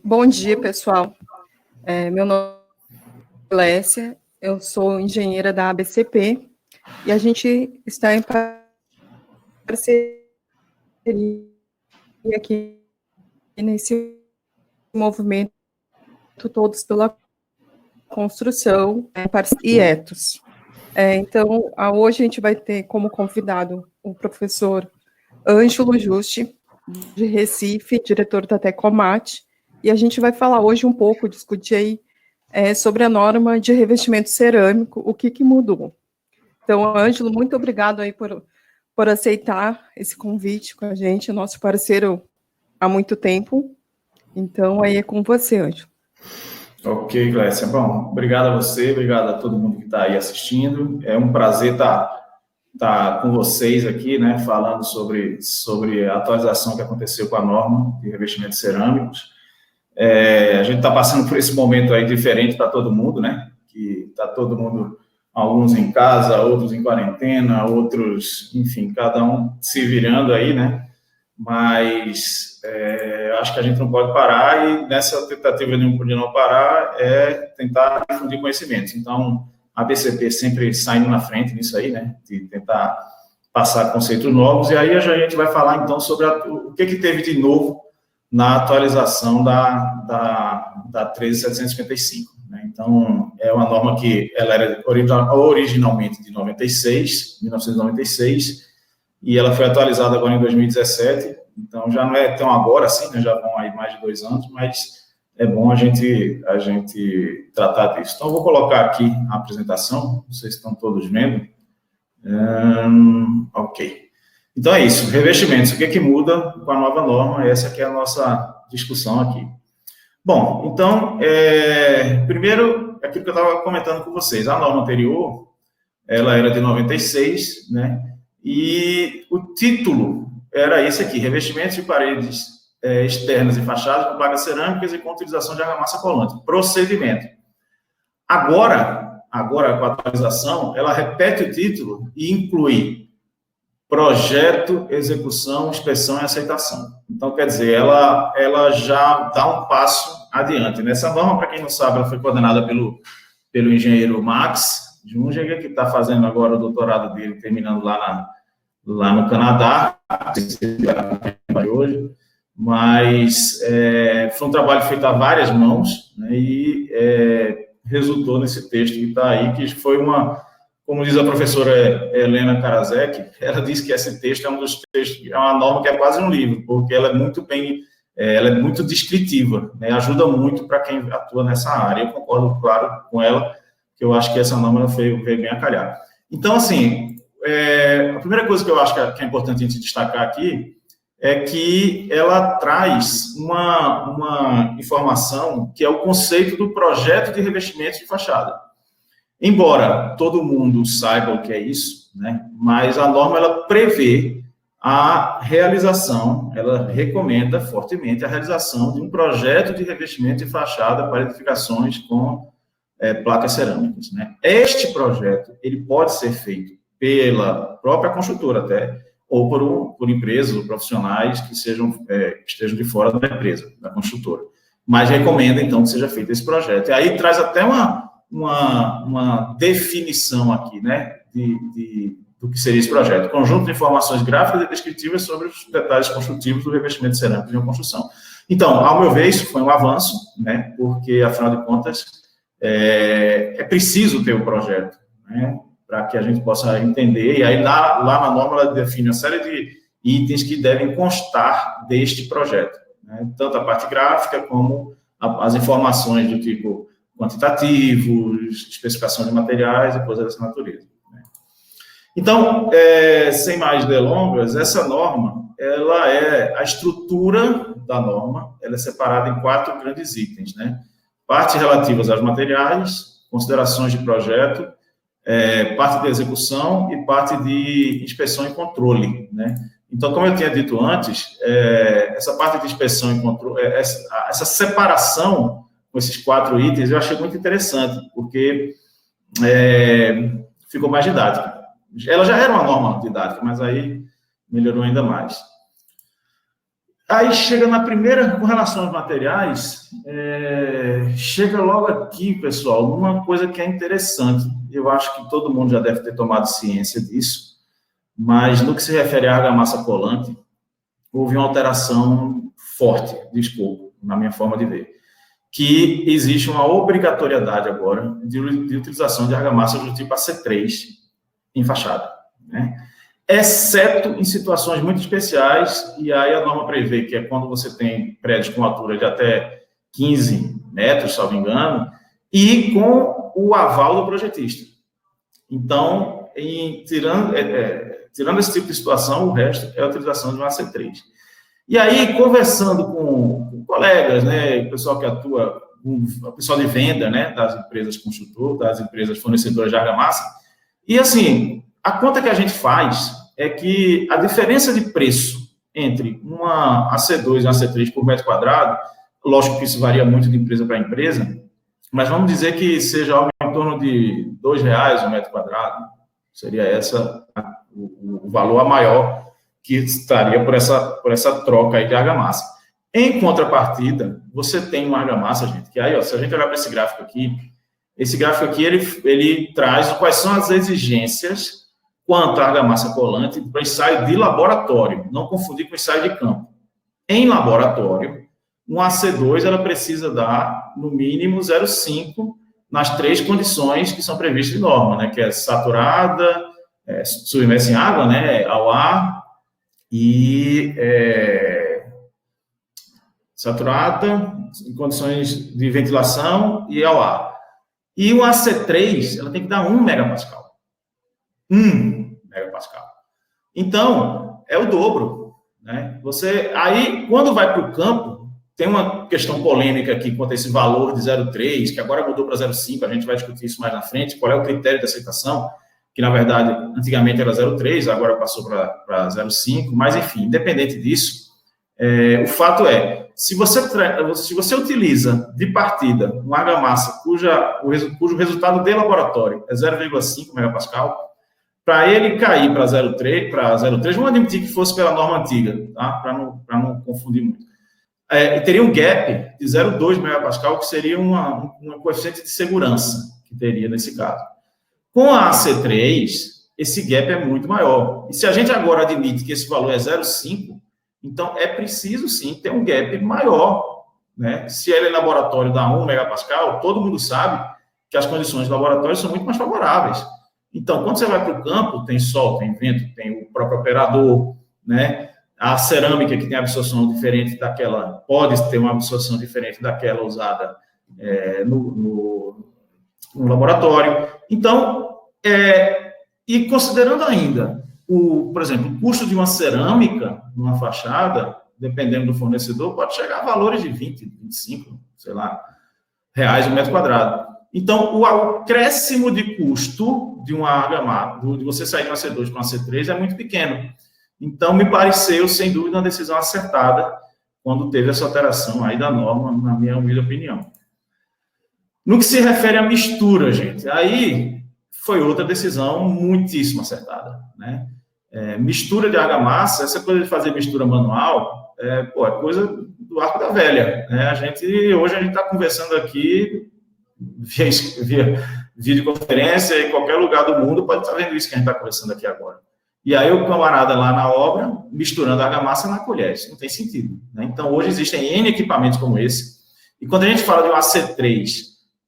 Bom dia, pessoal. Meu nome é Lécia, eu sou engenheira da ABCP e a gente está em parceria aqui nesse movimento Todos pela Construção e Etos. Então, hoje a gente vai ter como convidado o professor Ângelo Juste, de Recife, diretor da Tecomate, e a gente vai falar hoje um pouco, discutir aí sobre a norma de revestimento cerâmico, o que mudou. Então, Ângelo, muito obrigado aí por aceitar esse convite com a gente, nosso parceiro há muito tempo. Então, aí é com você, Ângelo. Ok, Glécia. Bom, obrigado a você, obrigado a todo mundo que está aí assistindo. É um prazer estar com vocês aqui, né, falando sobre a atualização que aconteceu com a norma de revestimentos cerâmicos. A gente está passando por esse momento aí diferente para todo mundo, né, que está todo mundo, alguns em casa, outros em quarentena, outros, enfim, cada um se virando aí, né, mas acho que a gente não pode parar e nessa tentativa de não parar é tentar difundir conhecimentos. Então, a ABCP sempre saindo na frente nisso aí, né, de tentar passar conceitos novos, e aí a gente vai falar, então, sobre o que teve de novo na atualização da 13.755. Né? Então, é uma norma que ela era originalmente de 1996, e ela foi atualizada agora em 2017, então já não é tão agora assim, né? Já vão aí mais de 2 anos, mas é bom a gente tratar disso. Então, eu vou colocar aqui a apresentação, vocês estão todos vendo. Ok. Então, é isso, revestimentos, o que muda com a nova norma? Essa que é a nossa discussão aqui. Bom, então, primeiro, aquilo que eu estava comentando com vocês, a norma anterior, ela era de 96, né? E o título era esse aqui, revestimentos de paredes externas e fachadas com placas cerâmicas e com utilização de argamassa colante. Procedimento. Agora, com a atualização, ela repete o título e inclui projeto, execução, inspeção e aceitação. Então, quer dizer, ela já dá um passo adiante. Nessa norma, para quem não sabe, ela foi coordenada pelo engenheiro Max Junger, que está fazendo agora o doutorado dele, terminando lá no Canadá, hoje, mas foi um trabalho feito a várias mãos, né, e resultou nesse texto que está aí, que foi como diz a professora Helena Karasek, ela disse que esse texto é um dos textos, é uma norma que é quase um livro, porque ela é muito descritiva, né, ajuda muito para quem atua nessa área. Eu concordo, claro, com ela, que eu acho que essa norma veio bem a calhar. Então, assim, a primeira coisa que eu acho que é importante a gente destacar aqui é que ela traz uma informação que é o conceito do projeto de revestimento de fachada. Embora todo mundo saiba o que é isso, né, mas a norma ela prevê a realização, ela recomenda fortemente a realização de um projeto de revestimento de fachada para edificações com placas cerâmicas. Né? Este projeto ele pode ser feito pela própria construtora até, ou por empresas ou profissionais que estejam de fora da empresa, da construtora. Mas recomenda, então, que seja feito esse projeto. E aí traz até uma definição aqui, né, do que seria esse projeto. Conjunto de informações gráficas e descritivas sobre os detalhes construtivos do revestimento cerâmico de uma construção. Então, ao meu ver, isso foi um avanço, né, porque, afinal de contas, é preciso ter o projeto, né, para que a gente possa entender, e aí lá na norma ela define uma série de itens que devem constar deste projeto, né, tanto a parte gráfica como as informações do tipo quantitativos, especificação de materiais e coisas dessa natureza. Né. Então, sem mais delongas, essa norma, ela a estrutura da norma, ela é separada em 4 grandes itens, né, partes relativas aos materiais, considerações de projeto, parte de execução e parte de inspeção e controle, né? Então, como eu tinha dito antes, essa parte de inspeção e controle, essa separação com esses 4 itens, eu achei muito interessante, porque ficou mais didática. Ela já era uma norma didática, mas aí melhorou ainda mais. Aí chega na primeira, com relação aos materiais, chega logo aqui, pessoal, uma coisa que é interessante. Eu acho que todo mundo já deve ter tomado ciência disso, mas no que se refere à argamassa colante, houve uma alteração forte de escopo, na minha forma de ver, que existe uma obrigatoriedade agora de utilização de argamassa do tipo AC3 em fachada, né? Exceto em situações muito especiais, e aí a norma prevê que é quando você tem prédios com altura de até 15 metros, salvo engano, e com o aval do projetista. Então, tirando esse tipo de situação, o resto é a utilização de um AC3. E aí, conversando com colegas, né, o pessoal que atua, o pessoal de venda, né, das empresas construtoras, das empresas fornecedoras de argamassa, e assim, a conta que a gente faz é que a diferença de preço entre uma AC2 e uma AC3 por metro quadrado, lógico que isso varia muito de empresa para empresa, mas vamos dizer que seja algo em torno de R$2 o metro quadrado, seria o valor a maior que estaria por essa troca aí de argamassa. Em contrapartida, você tem uma argamassa, gente, que aí, ó, se a gente olhar para esse gráfico aqui, ele traz quais são as exigências quanto à argamassa colante para ensaio de laboratório, não confundir com ensaio de campo. Em laboratório, um AC2 ela precisa dar, no mínimo, 0,5 nas 3 condições que são previstas em norma, né, que é saturada, submersa em água, né, ao ar, e saturada, em condições de ventilação e ao ar. E o AC3, ela tem que dar 1 megapascal. 1 megapascal. Então, é o dobro, né? Aí, quando vai para o campo, tem uma questão polêmica aqui quanto a esse valor de 0,3, que agora mudou para 0,5, a gente vai discutir isso mais na frente, qual é o critério de aceitação, que, na verdade, antigamente era 0,3, agora passou para 0,5, mas, enfim, independente disso, o fato é, se você utiliza de partida uma argamassa cujo resultado de laboratório é 0,5 megapascal, para ele cair para 0,3, vamos admitir que fosse pela norma antiga, tá? Para não confundir muito. Teria um gap de 0,2 megapascal, que seria uma coeficiente de segurança que teria nesse caso. Com a AC3, esse gap é muito maior. E se a gente agora admite que esse valor é 0,5, então é preciso sim ter um gap maior, né? Se ele em laboratório dá 1 megapascal, todo mundo sabe que as condições de laboratório são muito mais favoráveis. Então, quando você vai para o campo, tem sol, tem vento, tem o próprio operador, né? A cerâmica que tem absorção diferente daquela, pode ter uma absorção diferente daquela usada no laboratório. Então, e considerando ainda, por exemplo, o custo de uma cerâmica numa fachada, dependendo do fornecedor, pode chegar a valores de 20, 25, sei lá, reais o metro quadrado. Então, o acréscimo de custo de uma argamassa, de você sair de uma C2 para uma C3, é muito pequeno. Então, me pareceu, sem dúvida, uma decisão acertada quando teve essa alteração aí da norma, na minha humilde opinião. No que se refere à mistura, gente, aí foi outra decisão muitíssimo acertada, né? Mistura de argamassa, essa coisa de fazer mistura manual, é coisa do arco da velha, né? Hoje a gente está conversando aqui via videoconferência, em qualquer lugar do mundo pode estar vendo isso que a gente está conversando aqui agora. E aí o camarada lá na obra, misturando a argamassa na colher, isso não tem sentido, né? Então, hoje existem N equipamentos como esse, e quando a gente fala de uma AC3,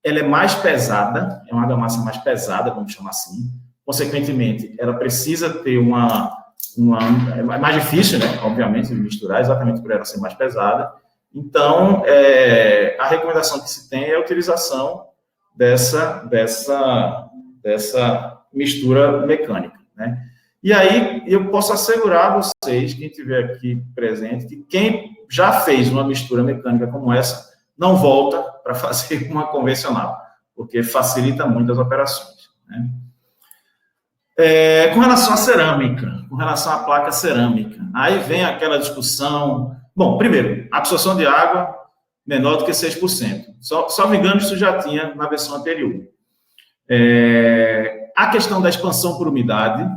ela é mais pesada, é uma argamassa mais pesada, vamos chamar assim, consequentemente, ela precisa ter é mais difícil, né, obviamente, de misturar, exatamente por ela ser mais pesada. Então, a recomendação que se tem é a utilização dessa mistura mecânica, né? E aí, eu posso assegurar a vocês, quem estiver aqui presente, que quem já fez uma mistura mecânica como essa, não volta para fazer uma convencional, porque facilita muito as operações, né? Com relação à cerâmica, com relação à placa cerâmica, aí vem aquela discussão. Bom, primeiro, absorção de água menor do que 6%. Só me engano, isso já tinha na versão anterior. A questão da expansão por umidade,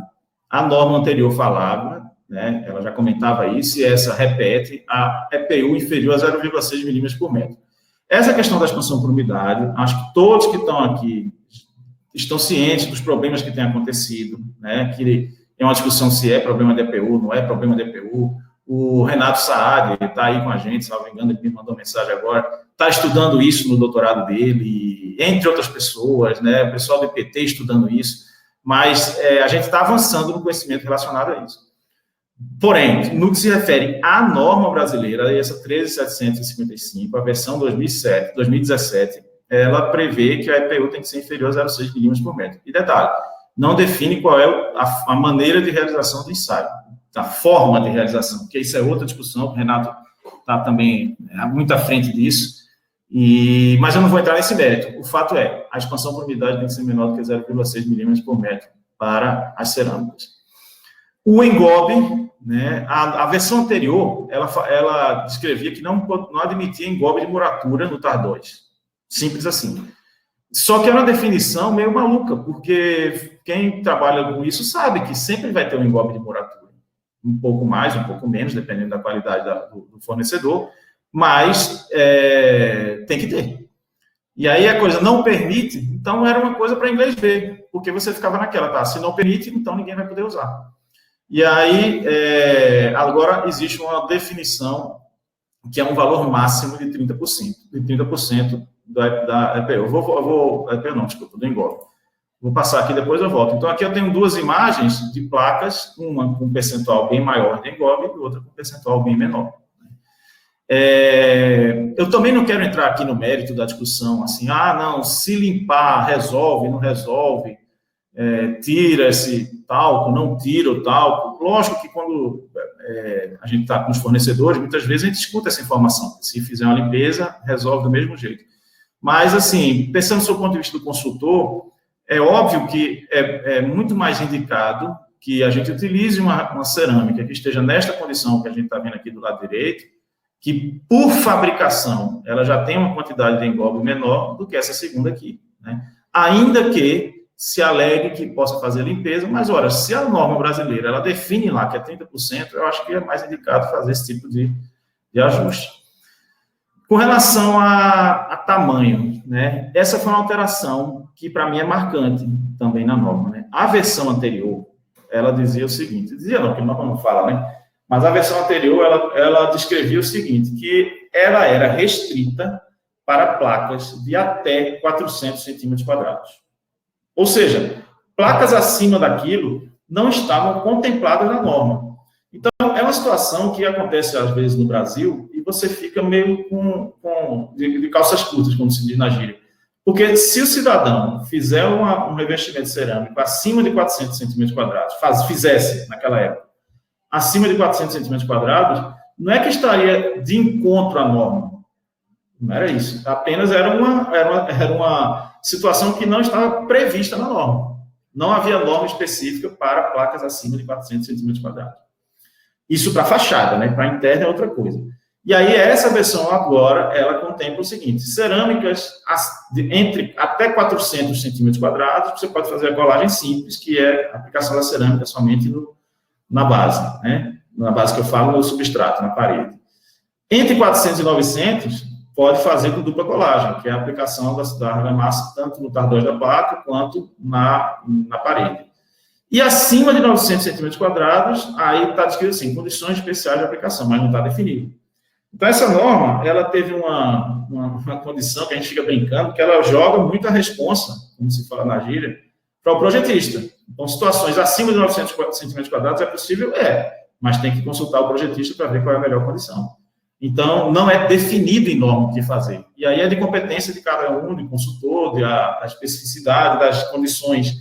a norma anterior falava, né? Ela já comentava isso, e essa repete a EPU inferior a 0,6 milímetros por metro. Essa questão da expansão por umidade, acho que todos que estão aqui estão cientes dos problemas que têm acontecido, né? Que é uma discussão se é problema de EPU, não é problema de EPU. O Renato Saad está aí com a gente, salvo engano, ele me mandou mensagem agora, está estudando isso no doutorado dele, entre outras pessoas, né? O pessoal do IPT estudando isso, mas a gente está avançando no conhecimento relacionado a isso. Porém, no que se refere à norma brasileira, essa 13.755, a versão 2017, ela prevê que a EPU tem que ser inferior a 0,6 milímetros por metro. E detalhe, não define qual é a maneira de realização do ensaio, a forma de realização, porque isso é outra discussão, o Renato está também muito à frente disso, mas eu não vou entrar nesse mérito. O fato é, a expansão por umidade tem que ser menor do que 0,6 milímetros por metro para as cerâmicas. O engobe, né, a versão anterior, ela descrevia que não admitia engobe de muratura no TAR 2. Simples assim. Só que é uma definição meio maluca, porque quem trabalha com isso sabe que sempre vai ter um engobe de muratura. Um pouco mais, um pouco menos, dependendo da qualidade do fornecedor, mas tem que ter. E aí a coisa não permite, então era uma coisa para inglês ver, porque você ficava naquela, tá? Se não permite, então ninguém vai poder usar. E aí, agora existe uma definição que é um valor máximo de 30% da EPU. EPU não, desculpa, do engobe. Vou passar aqui, depois eu volto. Então, aqui eu tenho duas imagens de placas, uma com um percentual bem maior de engobe e outra com um percentual bem menor. Eu também não quero entrar aqui no mérito da discussão, assim, não, se limpar, resolve, não resolve, tira esse talco, não tira o talco. Lógico que quando a gente está com os fornecedores, muitas vezes a gente escuta essa informação. Se fizer uma limpeza, resolve do mesmo jeito. Mas, assim, pensando do seu ponto de vista do consultor, é óbvio que é muito mais indicado que a gente utilize uma cerâmica que esteja nesta condição que a gente está vendo aqui do lado direito, que, por fabricação, ela já tem uma quantidade de engobe menor do que essa segunda aqui, né? Ainda que se alegue que possa fazer limpeza, mas, ora, se a norma brasileira, ela define lá que é 30%, eu acho que é mais indicado fazer esse tipo de ajuste. Com relação a tamanho, né? Essa foi uma alteração que, para mim, é marcante também na norma, né? A versão anterior, ela dizia o seguinte, dizia não, porque a norma não fala, né? Mas a versão anterior, ela descrevia o seguinte, que ela era restrita para placas de até 400 centímetros quadrados. Ou seja, placas acima daquilo não estavam contempladas na norma. Então, é uma situação que acontece, às vezes, no Brasil, e você fica meio de calças curtas, como se diz na gíria. Porque se o cidadão fizer um revestimento cerâmico acima de 400 centímetros quadrados, fizesse, naquela época, acima de 400 centímetros quadrados, não é que estaria de encontro à norma. Não era isso. Apenas era uma situação que não estava prevista na norma. Não havia norma específica para placas acima de 400 centímetros quadrados. Isso para fachada, né? Para interna é outra coisa. E aí, essa versão agora, ela contempla o seguinte, cerâmicas entre até 400 centímetros quadrados, você pode fazer a colagem simples, que é a aplicação da cerâmica somente na base, né? Na base que eu falo, no substrato, na parede. Entre 400 e 900, pode fazer com dupla colagem, que é a aplicação da argamassa tanto no TAR 2 da placa, quanto na parede. E acima de 900 centímetros quadrados, aí está descrito assim, condições especiais de aplicação, mas não está definido. Então, essa norma, ela teve uma condição que a gente fica brincando, que ela joga muita responsa, como se fala na gíria, para o projetista. Então, situações acima de 900 centímetros quadrados é possível? Mas tem que consultar o projetista para ver qual é a melhor condição. Então, não é definido em norma o que fazer. E aí é de competência de cada um, de consultor, da especificidade, das condições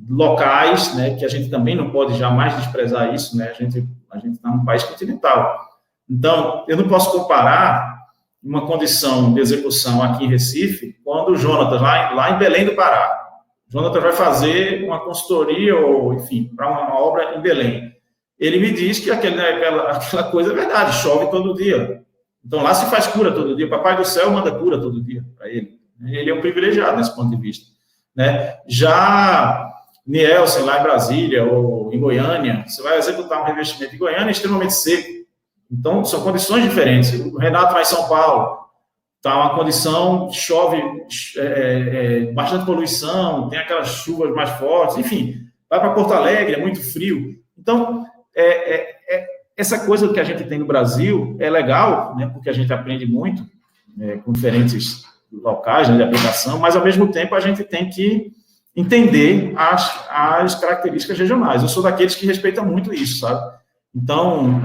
locais, né, que a gente também não pode jamais desprezar isso, né, a gente está num país continental. Então, eu não posso comparar uma condição de execução aqui em Recife, quando o Jonatas, lá em Belém do Pará, o Jonatas vai fazer uma consultoria, ou, enfim, para uma obra em Belém. Ele me diz que aquela coisa é verdade, chove todo dia. Então, lá se faz cura todo dia. O Papai do Céu manda cura todo dia para ele. Ele é um privilegiado nesse ponto de vista, né? Já Nielsen, lá em Brasília, ou em Goiânia, você vai executar um revestimento em Goiânia extremamente seco. Então, são condições diferentes. O Renato vai em São Paulo, está uma condição, chove, bastante poluição, tem aquelas chuvas mais fortes, enfim, vai para Porto Alegre, é muito frio. Então, essa coisa que a gente tem no Brasil é legal, né, porque a gente aprende muito com diferentes locais, né, de aplicação, mas, ao mesmo tempo, a gente tem que entender as características regionais. Eu sou daqueles que respeitam muito isso, sabe? Então,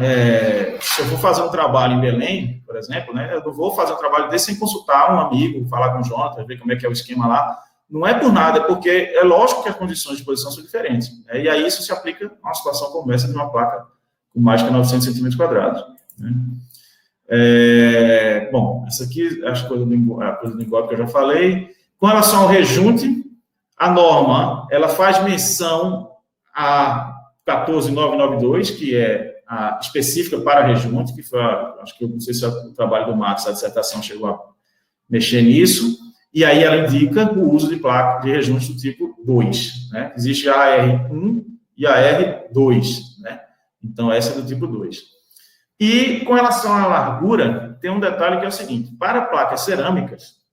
se eu for fazer um trabalho em Belém, por exemplo, né, eu não vou fazer um trabalho desse sem consultar um amigo, falar com o Jonathan, ver como é que é o esquema lá. Não é por nada, é porque é lógico que as condições de exposição são diferentes. Né, e aí isso se aplica a uma situação como essa de uma placa com mais de 900 centímetros quadrados. Né. Bom, essa aqui é a coisa do engolpe que eu já falei. Com relação ao rejunte, a norma, ela faz menção a 14992, que é a específica para rejunte, que foi, acho que eu não sei se o trabalho do Max, a dissertação chegou a mexer nisso, e aí ela indica o uso de placa de rejunte do tipo 2, né? Existe a AR1 e a AR2, né? Então, essa é do tipo 2. E, com relação à largura, tem um detalhe que é o seguinte, para placas cerâmicas,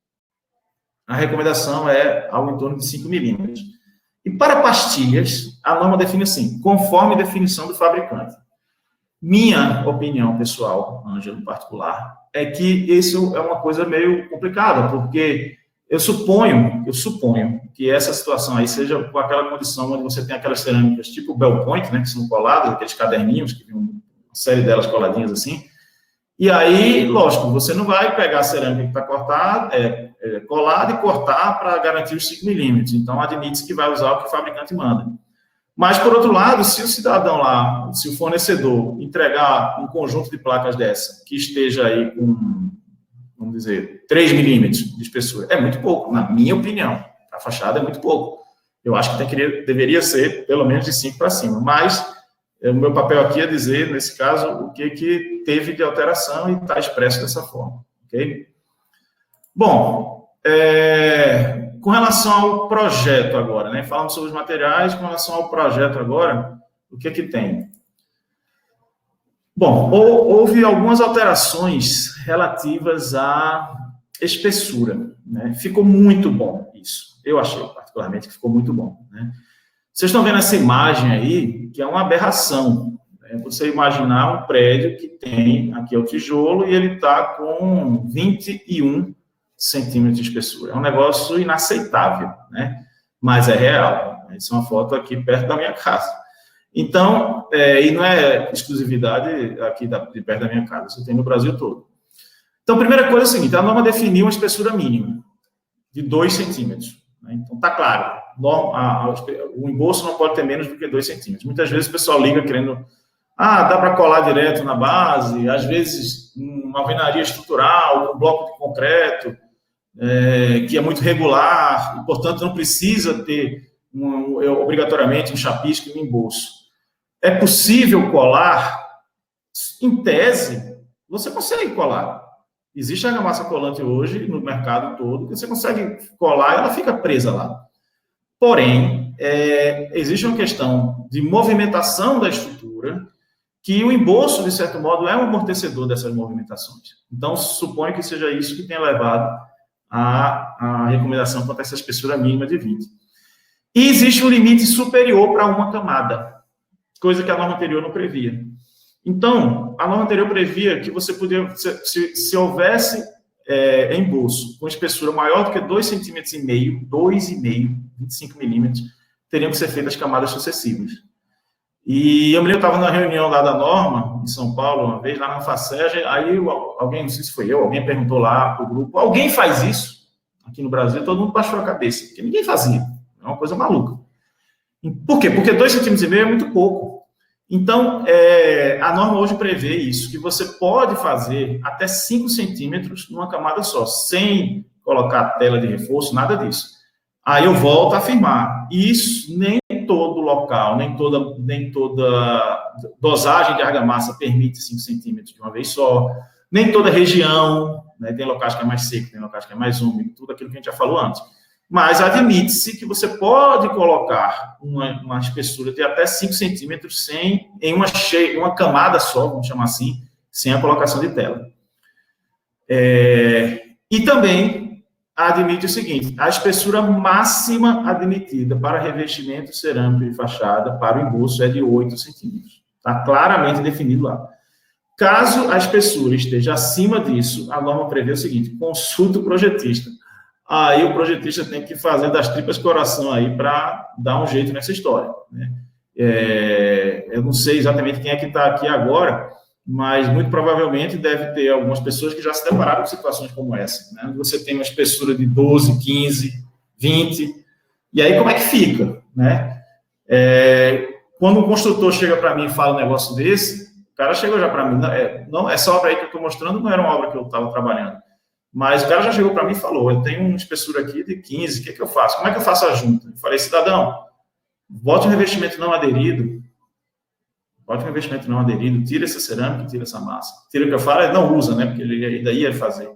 a recomendação é algo em torno de 5 milímetros. E para pastilhas, a norma define assim, conforme definição do fabricante. Minha opinião pessoal, Ângelo, em particular, é que isso é uma coisa meio complicada, porque eu suponho que essa situação aí seja com aquela condição onde você tem aquelas cerâmicas tipo Bell Point, né, que são coladas, aqueles caderninhos, que tem uma série delas coladinhas assim. E aí, lógico, você não vai pegar a cerâmica que está colada e cortar para garantir os 5 milímetros. Então, admite-se que vai usar o que o fabricante manda. Mas, por outro lado, se o cidadão lá, se o fornecedor entregar um conjunto de placas dessa, que esteja aí com, vamos dizer, 3 milímetros de espessura, é muito pouco, na minha opinião. A fachada é muito pouco. Eu acho que deveria ser pelo menos de 5 para cima. Mas o meu papel aqui é dizer, nesse caso, o que teve de alteração e está expresso dessa forma. Ok? Bom, com relação ao projeto agora, né? Falamos sobre os materiais, com relação ao projeto agora, o que tem? Bom, houve algumas alterações relativas à espessura, né? Ficou muito bom isso. Eu achei, particularmente, que ficou muito bom, né? Vocês estão vendo essa imagem aí, que é uma aberração. Né? Você imaginar um prédio que tem, aqui é o tijolo, e ele está com 21 centímetros de espessura. É um negócio inaceitável, né? Mas é real. Essa é uma foto aqui perto da minha casa. Então, e não é exclusividade aqui de perto da minha casa, isso tem no Brasil todo. Então, a primeira coisa é a seguinte, a norma definiu uma espessura mínima de 2 centímetros. Né? Então, está claro, o embolso não pode ter menos do que 2 centímetros. Muitas vezes o pessoal liga querendo, dá para colar direto na base, às vezes uma alvenaria estrutural, um bloco de concreto, que é muito regular, e, portanto, não precisa ter obrigatoriamente um chapisco e um embolso. É possível colar? Em tese, você consegue colar. Existe argamassa colante hoje no mercado todo, que você consegue colar e ela fica presa lá. Porém, existe uma questão de movimentação da estrutura, que o embolso, de certo modo, é um amortecedor dessas movimentações. Então, suponho que seja isso que tenha levado à recomendação quanto a essa espessura mínima de 20. E existe um limite superior para uma camada, coisa que a norma anterior não previa. Então, a norma anterior previa que você podia, se houvesse embolso com espessura maior do que 2,5 cm, 2,5, 25 milímetros, teriam que ser feitas camadas sucessivas. E eu me lembro, eu estava na reunião lá da norma, em São Paulo, uma vez, lá na FACEG, aí alguém, não sei se foi eu, alguém perguntou lá para o grupo, alguém faz isso? Aqui no Brasil, todo mundo baixou a cabeça, porque ninguém fazia. É uma coisa maluca. Por quê? Porque 2,5 cm é muito pouco. Então, a norma hoje prevê isso, que você pode fazer até 5 centímetros numa camada só, sem colocar tela de reforço, nada disso. Aí eu volto a afirmar, isso nem todo local, nem toda dosagem de argamassa permite 5 centímetros de uma vez só, nem toda região, né, tem locais que é mais seco, tem locais que é mais úmido, tudo aquilo que a gente já falou antes. mas admite-se que você pode colocar uma espessura de até 5 centímetros em uma camada só, vamos chamar assim, sem a colocação de tela. E também admite o seguinte: a espessura máxima admitida para revestimento cerâmico de fachada para o emboço é de 8 centímetros. Está claramente definido lá. Caso a espessura esteja acima disso, a norma prevê o seguinte: consulta o projetista. Aí o projetista tem que fazer das tripas coração aí para dar um jeito nessa história, né? Eu não sei exatamente quem é que está aqui agora, mas muito provavelmente deve ter algumas pessoas que já se depararam com situações como essa, né? Você tem uma espessura de 12, 15, 20, e aí como é que fica, né? Quando um construtor chega para mim e fala um negócio desse, o cara chegou já para mim, não, essa obra aí que eu estou mostrando não era uma obra que eu estava trabalhando, mas o cara já chegou para mim e falou: eu tenho uma espessura aqui de 15, o que eu faço? Como é que eu faço a junta? Eu falei: cidadão, bote um revestimento não aderido, tira essa cerâmica, tira essa massa. Tira o que eu falo, ele não usa, né? Porque ele daí ia fazer.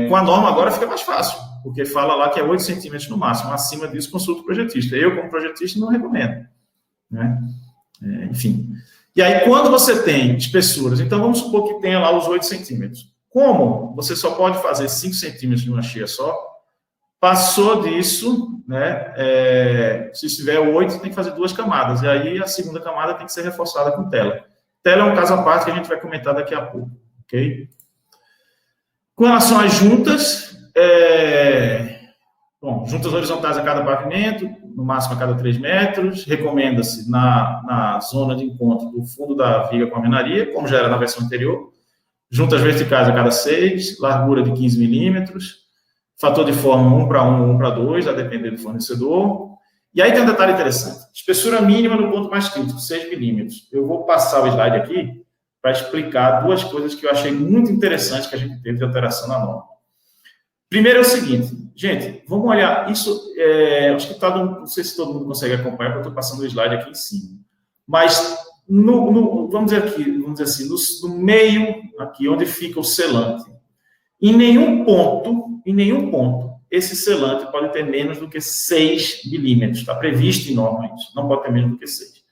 Com a norma agora fica mais fácil, porque fala lá que é 8 centímetros no máximo. Acima disso, consulta o projetista. Eu, como projetista, não recomendo, né? Enfim. E aí, quando você tem espessuras, então vamos supor que tenha lá os 8 centímetros. Como você só pode fazer 5 centímetros de uma chia só, passou disso, né? Se tiver 8, tem que fazer 2 camadas. E aí, a segunda camada tem que ser reforçada com tela. Tela é um caso à parte que a gente vai comentar daqui a pouco, ok? Com relação às juntas, juntas horizontais a cada pavimento, no máximo a cada 3 metros, recomenda-se na zona de encontro do fundo da viga com a alvenaria, como já era na versão anterior, juntas verticais a cada 6, largura de 15 milímetros, fator de forma 1 para 1 ou 1 para 2, a depender do fornecedor. E aí tem um detalhe interessante: espessura mínima no ponto mais crítico, 6 milímetros. Eu vou passar o slide aqui para explicar 2 coisas que eu achei muito interessantes que a gente teve de alteração na norma. Primeiro é o seguinte, gente, vamos olhar isso, acho que não sei se todo mundo consegue acompanhar, porque eu estou passando o slide aqui em cima. Mas, vamos dizer assim, no meio, aqui, onde fica o selante, em nenhum ponto, esse selante pode ter menos do que 6 milímetros. Está previsto em norma isso, não pode ter menos do que 6.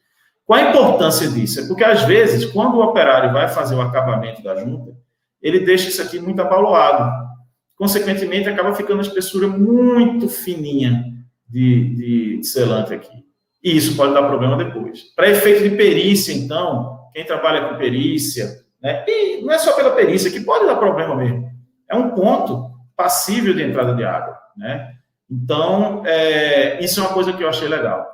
Qual a importância disso? É porque, às vezes, quando o operário vai fazer o acabamento da junta, ele deixa isso aqui muito abaloado. Consequentemente, acaba ficando uma espessura muito fininha de selante aqui. E isso pode dar problema depois. Para efeito de perícia, então, quem trabalha com perícia, né, e não é só pela perícia que pode dar problema mesmo. É um ponto passível de entrada de água, né? Então, isso é uma coisa que eu achei legal.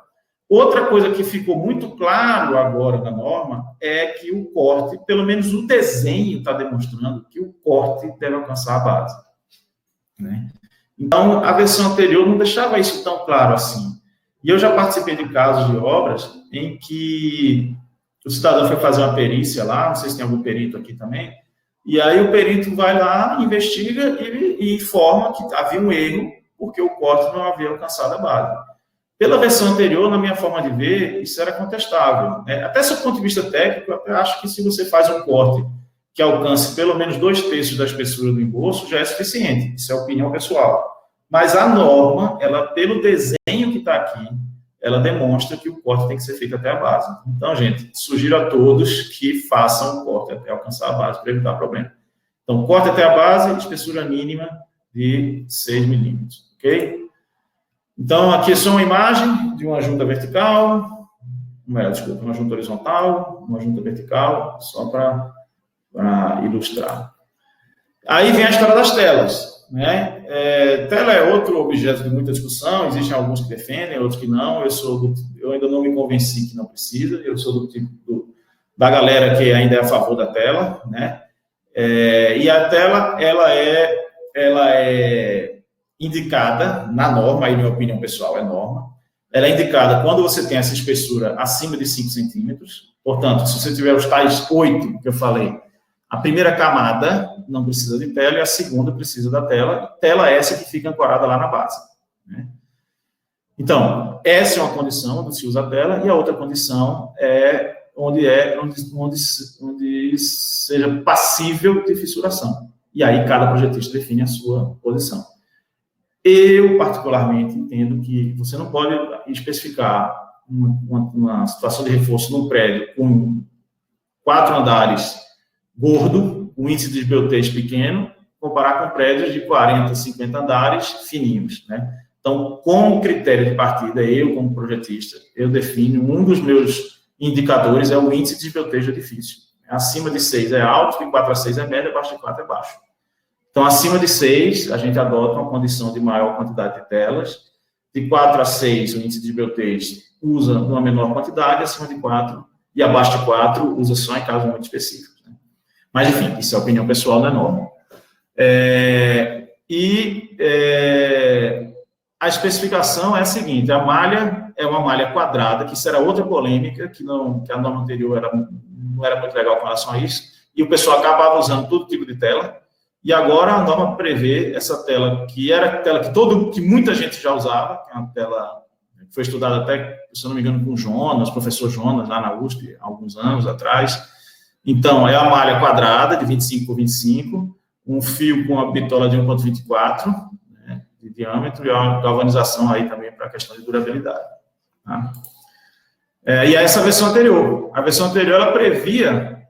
Outra coisa que ficou muito claro agora na norma é que o corte, pelo menos o desenho está demonstrando que o corte deve alcançar a base, né? Então, a versão anterior não deixava isso tão claro assim. E eu já participei de casos de obras em que o cidadão foi fazer uma perícia lá, não sei se tem algum perito aqui também, e aí o perito vai lá, investiga e informa que havia um erro, porque o corte não havia alcançado a base. Pela versão anterior, na minha forma de ver, isso era contestável, né? Até do ponto de vista técnico, eu acho que se você faz um corte que alcance pelo menos 2/3 da espessura do emboço, já é suficiente. Isso é opinião pessoal. Mas a norma, ela, pelo desenho que está aqui, ela demonstra que o corte tem que ser feito até a base. Então, gente, sugiro a todos que façam o corte até alcançar a base, para evitar problema. Então, corte até a base, espessura mínima de 6 milímetros, ok? Então, aqui é só uma imagem de uma junta vertical, uma junta horizontal, uma junta vertical, só para ilustrar. Aí vem a história das telas, né? Tela é outro objeto de muita discussão, existem alguns que defendem, outros que não. Eu ainda não me convenci que não precisa, eu sou do tipo da galera que ainda é a favor da tela, né? E a tela, ela é indicada na norma, aí minha opinião pessoal é norma, ela é indicada quando você tem essa espessura acima de 5 centímetros, portanto, se você tiver os tais 8 que eu falei, a primeira camada não precisa de tela e a segunda precisa da tela essa que fica ancorada lá na base, né? Então, essa é uma condição onde se usa a tela, e a outra condição é onde seja passível de fissuração. E aí cada projetista define a sua posição. Eu, particularmente, entendo que você não pode especificar uma situação de reforço num prédio com 4 andares gordo, um índice de desbeltez pequeno, comparar com prédios de 40, 50 andares fininhos, né? Então, como critério de partida, eu, como projetista, eu defino, um dos meus indicadores é o índice de desbeltez do edifício. Acima de 6 é alto, de 4 a 6 é médio, abaixo de 4 é baixo. Então, acima de 6, a gente adota uma condição de maior quantidade de telas. De 4 a 6, o índice de desbeltez usa uma menor quantidade, acima de 4 e abaixo de 4 usa só em casos muito específicos, né? Mas, enfim, isso é opinião pessoal da norma. A especificação é a seguinte: a malha é uma malha quadrada, que isso era outra polêmica, que a norma anterior não era muito legal com relação a isso, e o pessoal acabava usando todo tipo de tela, e agora a norma prevê essa tela, que era a tela que muita gente já usava, que é uma tela que foi estudada até, se eu não me engano, com o Jonas, professor Jonas, lá na USP, há alguns anos atrás. Então, é a malha quadrada, de 25 por 25, um fio com a bitola de 1,24, né, de diâmetro, e a galvanização aí também para a questão de durabilidade. Tá? E essa versão anterior. A versão anterior, ela previa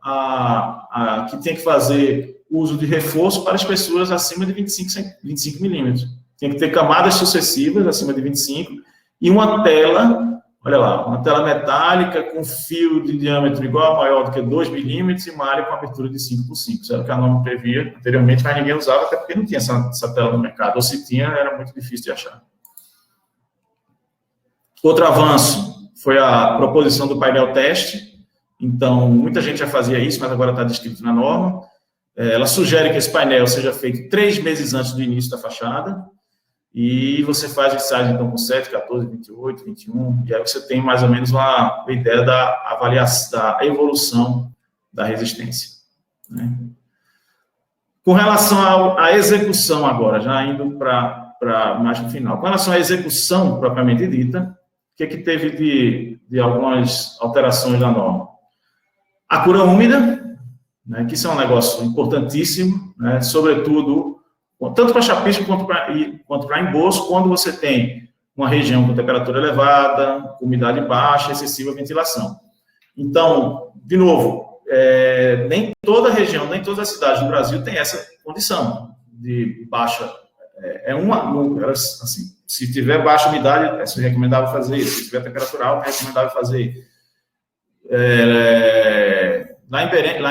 que tem que fazer uso de reforço para espessuras acima de 25 milímetros. Tem que ter camadas sucessivas acima de 25 e uma tela, olha lá, uma tela metálica com fio de diâmetro igual a maior do que 2 milímetros e malha com abertura de 5 por 5. Isso era o que a norma previa anteriormente, mas ninguém usava, até porque não tinha essa tela no mercado. Ou se tinha, era muito difícil de achar. Outro avanço foi a proposição do painel teste. Então, muita gente já fazia isso, mas agora está descrito na norma. Ela sugere que esse painel seja feito 3 meses antes do início da fachada, e você faz ensaio, então, com 7, 14, 28, 21, e aí você tem mais ou menos uma ideia da avaliação, da evolução da resistência, né? Com relação à execução agora, já indo para mais no final, com relação à execução propriamente dita, o que teve de algumas alterações da norma? A cura úmida, né, que isso é um negócio importantíssimo, né, sobretudo, tanto para chapisco quanto para embolso, quando você tem uma região com temperatura elevada, com umidade baixa, excessiva ventilação. Então, de novo, nem toda região, nem todas as cidades do Brasil tem essa condição de baixa. Assim, se tiver baixa umidade, é recomendável fazer isso. Se tiver temperatura alta, é recomendável fazer. Lá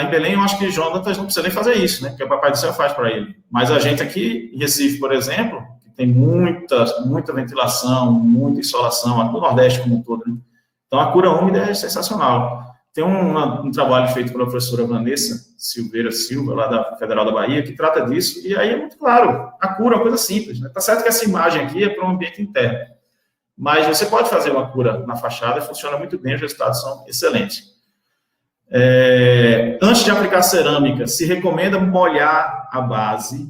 em Belém, eu acho que Jonatas não precisa nem fazer isso, né? Porque o Papai do Céu faz para ele. Mas a gente aqui, em Recife, por exemplo, que tem muita ventilação, muita insolação, aqui no Nordeste como um todo, né? Então, a cura úmida é sensacional. Tem um trabalho feito pela professora Vanessa Silveira Silva, lá da Federal da Bahia, que trata disso, e aí é muito claro, a cura é uma coisa simples, né? Tá certo que essa imagem aqui é para um ambiente interno, mas você pode fazer uma cura na fachada, funciona muito bem, os resultados são excelentes. Antes de aplicar cerâmica, se recomenda molhar a base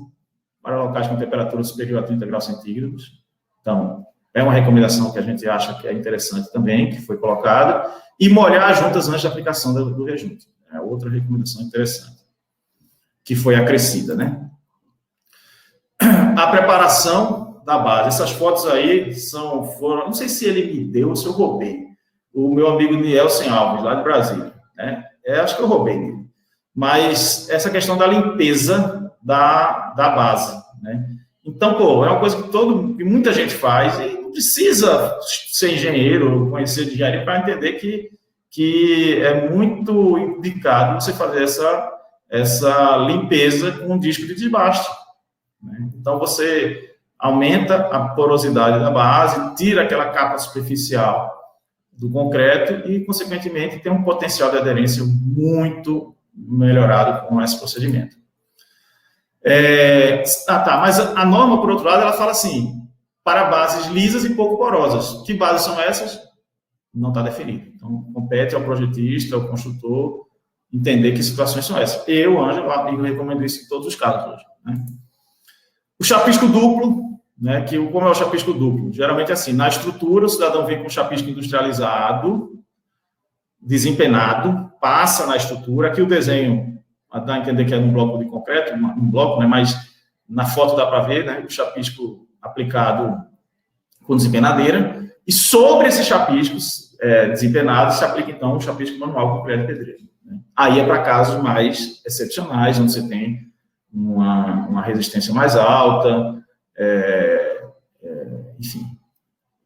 para locais com temperatura superior a 30 graus centígrados. Então, é uma recomendação que a gente acha que é interessante também, que foi colocada, e molhar as juntas antes da aplicação do rejunte. É outra recomendação interessante, que foi acrescida, né? A preparação da base. Essas fotos aí foram, não sei se ele me deu ou se eu roubei. O meu amigo Nielsen Alves, lá de Brasília, né? Acho que eu roubei dele. Mas essa questão da limpeza da base, né? Então, é uma coisa que muita gente faz e não precisa ser engenheiro ou conhecer de engenharia para entender que é muito indicado você fazer essa limpeza com um disco de desbaste, né? Então, você aumenta a porosidade da base, tira aquela capa superficial do concreto e, consequentemente, tem um potencial de aderência muito melhorado com esse procedimento. Mas a norma, por outro lado, ela fala assim, para bases lisas e pouco porosas. Que bases são essas? Não está definido. Então, compete ao projetista, ao construtor, entender que situações são essas. Eu, Ângelo, recomendo isso em todos os casos hoje, né? O chapisco duplo, né, como é o chapisco duplo? Geralmente é assim, na estrutura, o cidadão vem com chapisco industrializado, desempenado, passa na estrutura, aqui o desenho dá a entender que é num bloco de concreto, um bloco, né, mas na foto dá para ver, né, o chapisco aplicado com desempenadeira, e sobre esses chapiscos desempenados se aplica, então, o chapisco manual com colher de pedreiro. Né? Aí é para casos mais excepcionais, onde você tem uma resistência mais alta, enfim,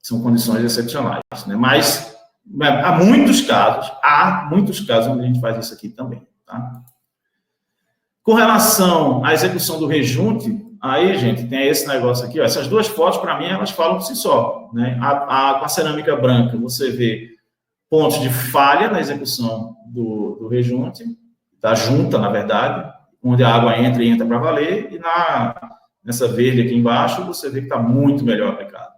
são condições excepcionais. Né? Mas há muitos casos onde a gente faz isso aqui também. Tá? Com relação à execução do rejunte, aí, gente, tem esse negócio aqui, ó, essas duas fotos, para mim, elas falam por si só. Né? Com a cerâmica branca, você vê pontos de falha na execução do rejunte, da junta, na verdade, onde a água entra e entra para valer, e nessa verde aqui embaixo, você vê que está muito melhor aplicado.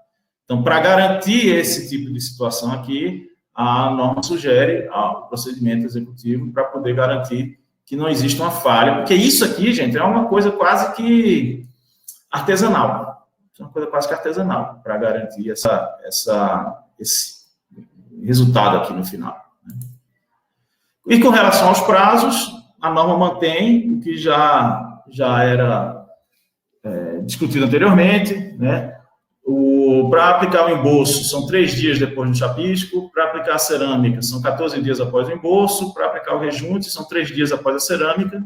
Então, para garantir esse tipo de situação aqui, a norma sugere o procedimento executivo para poder garantir que não existe uma falha, porque isso aqui, gente, é uma coisa quase que artesanal. É uma coisa quase que artesanal, para garantir esse resultado aqui no final. E com relação aos prazos, a norma mantém o que já era discutido anteriormente, né? Para aplicar o embolso, são 3 dias depois do chapisco. Para aplicar a cerâmica, são 14 dias após o embolso. Para aplicar o rejunte, são 3 dias após a cerâmica.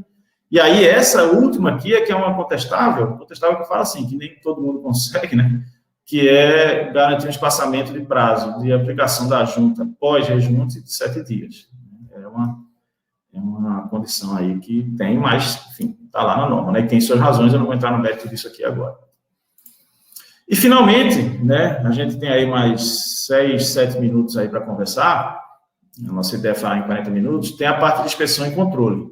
E aí, essa última aqui é que é uma contestável que fala assim, que nem todo mundo consegue, né? Que é garantir um espaçamento de prazo de aplicação da junta pós-rejunte de 7 dias. É uma condição aí que tem, mas, enfim, está lá na norma, né? E tem suas razões, eu não vou entrar no mérito disso aqui agora. E, finalmente, né, a gente tem aí mais 6, 7 minutos aí para conversar, a nossa ideia é falar em 40 minutos, tem a parte de inspeção e controle,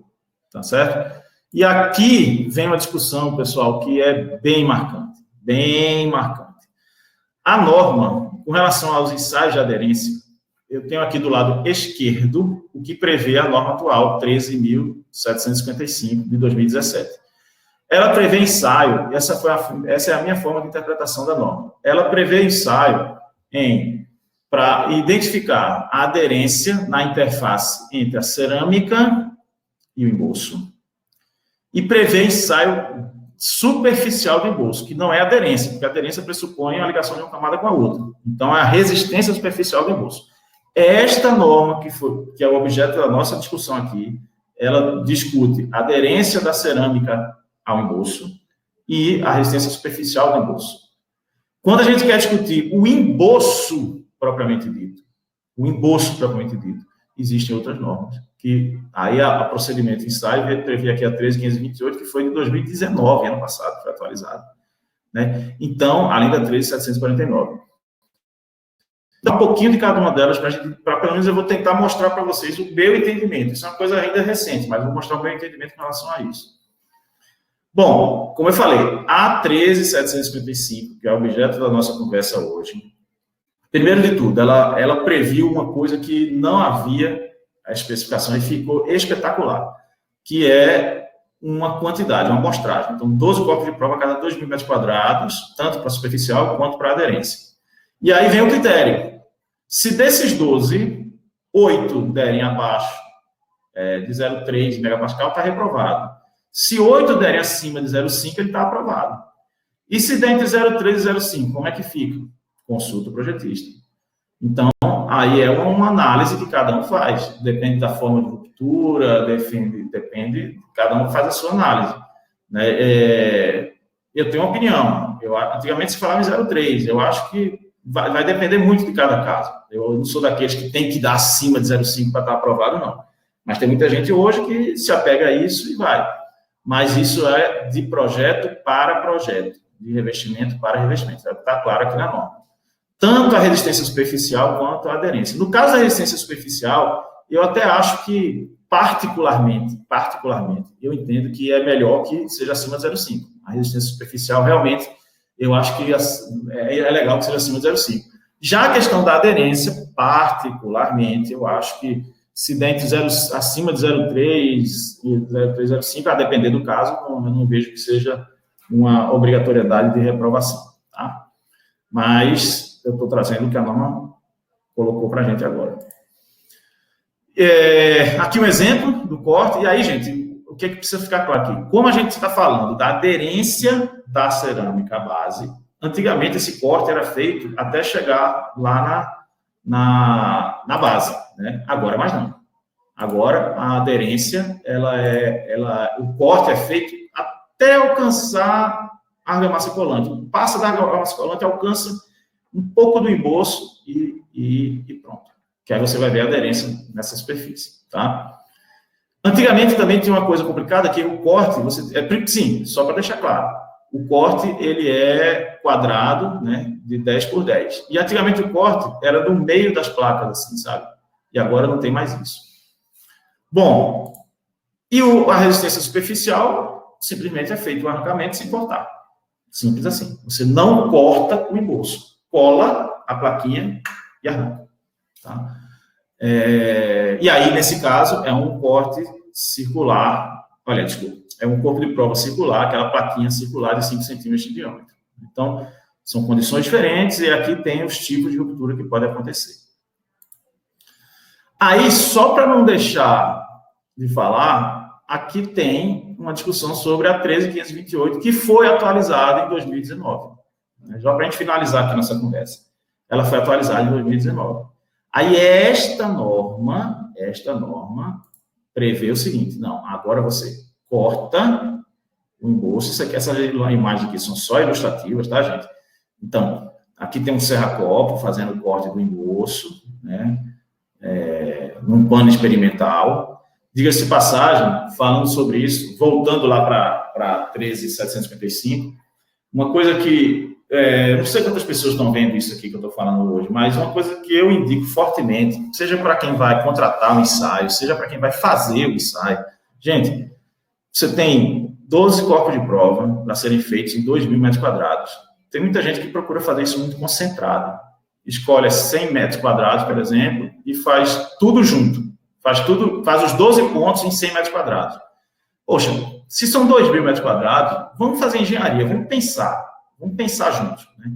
tá certo? E aqui vem uma discussão, pessoal, que é bem marcante, bem marcante. A norma, com relação aos ensaios de aderência, eu tenho aqui do lado esquerdo o que prevê a norma atual, 13.755, de 2017. Ela prevê ensaio, essa é a minha forma de interpretação da norma. Ela prevê ensaio para identificar a aderência na interface entre a cerâmica e o embolso. E prevê ensaio superficial do embolso, que não é aderência, porque a aderência pressupõe a ligação de uma camada com a outra. Então, é a resistência superficial do embolso. Esta norma, que é o objeto da nossa discussão aqui, ela discute a aderência da cerâmica ao embolso e a resistência superficial do embolso. Quando a gente quer discutir o embolso propriamente dito, existem outras normas, que aí a procedimento de ensaio prevê aqui a 13.528, que foi de 2019, ano passado, foi atualizado. Né? Então, além da 13.749. Um pouquinho de cada uma delas, para pelo menos eu vou tentar mostrar para vocês o meu entendimento. Isso é uma coisa ainda recente, mas vou mostrar o meu entendimento com relação a isso. Bom, como eu falei, a 13.755, que é o objeto da nossa conversa hoje, primeiro de tudo, ela previu uma coisa que não havia a especificação e ficou espetacular, que é uma quantidade, uma amostragem. Então, 12 corpos de prova a cada 2.000 metros quadrados, tanto para superficial quanto para aderência. E aí vem o critério. Se desses 12, 8 derem abaixo de 0,3 megapascal, está reprovado. Se 8 derem acima de 0,5, ele está aprovado. E se der entre 0,3 e 0,5, como é que fica? Consulta o projetista. Então, aí é uma análise que cada um faz. Depende da forma de ruptura, depende, cada um faz a sua análise. Né? Eu tenho uma opinião. Antigamente se falava em 0,3. Eu acho que vai depender muito de cada caso. Eu não sou daqueles que tem que dar acima de 0,5 para estar aprovado, não. Mas tem muita gente hoje que se apega a isso e vai. Mas isso é de projeto para projeto, de revestimento para revestimento. Está claro aqui na norma. Tanto a resistência superficial quanto a aderência. No caso da resistência superficial, eu até acho que, particularmente, eu entendo que é melhor que seja acima de 0,5. A resistência superficial, realmente, eu acho que é legal que seja acima de 0,5. Já a questão da aderência, particularmente, eu acho que se der acima de 0,3 e 0,5, a depender do caso, eu não vejo que seja uma obrigatoriedade de reprovação. Tá? Mas eu estou trazendo o que a norma colocou para a gente agora. Aqui um exemplo do corte. E aí, gente, o que precisa ficar claro aqui? Como a gente está falando da aderência da cerâmica à base, antigamente esse corte era feito até chegar lá na base, né? Agora mais não. Agora a aderência, o corte é feito até alcançar a argamassa colante. Passa da argamassa colante, alcança um pouco do emboço e pronto. Que aí você vai ver a aderência nessa superfície, tá? Antigamente também tinha uma coisa complicada, que o corte, sim, só para deixar claro, o corte, ele é quadrado, né, de 10 por 10. E antigamente o corte era do meio das placas, assim, sabe? E agora não tem mais isso. Bom, e a resistência superficial simplesmente é feito um arrancamento sem cortar. Simples assim. Você não corta o emboço. Cola a plaquinha e arranca. Tá? E aí, nesse caso, é um corte circular. Olha, desculpa. É um corpo de prova circular, aquela plaquinha circular de 5 centímetros de diâmetro. Então, são condições diferentes e aqui tem os tipos de ruptura que podem acontecer. Aí, só para não deixar de falar, aqui tem uma discussão sobre a 13528, que foi atualizada em 2019. Já para a gente finalizar aqui nossa conversa. Ela foi atualizada em 2019. Aí, esta norma prevê o seguinte, não, agora você corta o emboço, essas imagens aqui são só ilustrativas, tá, gente? Então, aqui tem um serra-copo fazendo o corte do emboço, né, num pano experimental. Diga-se de passagem, falando sobre isso, voltando lá para 13.755, uma coisa que, não sei quantas pessoas estão vendo isso aqui que eu estou falando hoje, mas uma coisa que eu indico fortemente, seja para quem vai contratar o ensaio, seja para quem vai fazer o ensaio, gente, você tem 12 corpos de prova para serem feitos em 2.000 metros quadrados. Tem muita gente que procura fazer isso muito concentrado. Escolhe 100 metros quadrados, por exemplo, e faz tudo junto. Faz os 12 pontos em 100 metros quadrados. Poxa, se são 2.000 metros quadrados, vamos fazer engenharia, vamos pensar juntos. Né?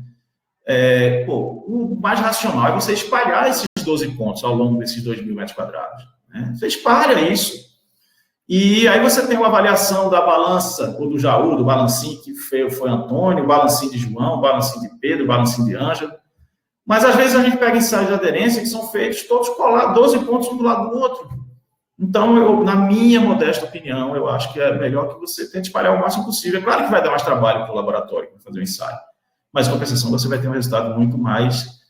O mais racional é você espalhar esses 12 pontos ao longo desses 2.000 metros quadrados. Né? Você espalha isso. E aí você tem uma avaliação da balança, ou do Jaú, do balancinho, que foi Antônio, o balancinho de João, o balancinho de Pedro, o balancinho de Ângelo. Mas, às vezes, a gente pega ensaios de aderência que são feitos todos colados, 12 pontos um do lado do outro. Então, na minha modesta opinião, eu acho que é melhor que você tente espalhar o máximo possível. É claro que vai dar mais trabalho para o laboratório para fazer o ensaio, mas, em compensação, você vai ter um resultado muito mais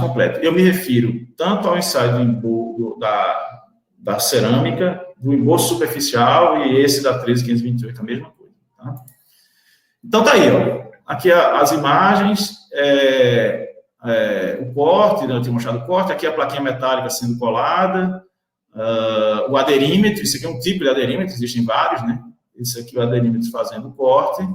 completo. Eu me refiro tanto ao ensaio da cerâmica, do emboço superficial e esse da 13.528, a mesma coisa. Tá? Então, tá aí, ó. Aqui as imagens, o corte, né, eu tinha mostrado o corte, aqui a plaquinha metálica sendo colada, o aderímetro, isso aqui é um tipo de aderímetro, existem vários, né? Esse aqui é o aderímetro fazendo o corte,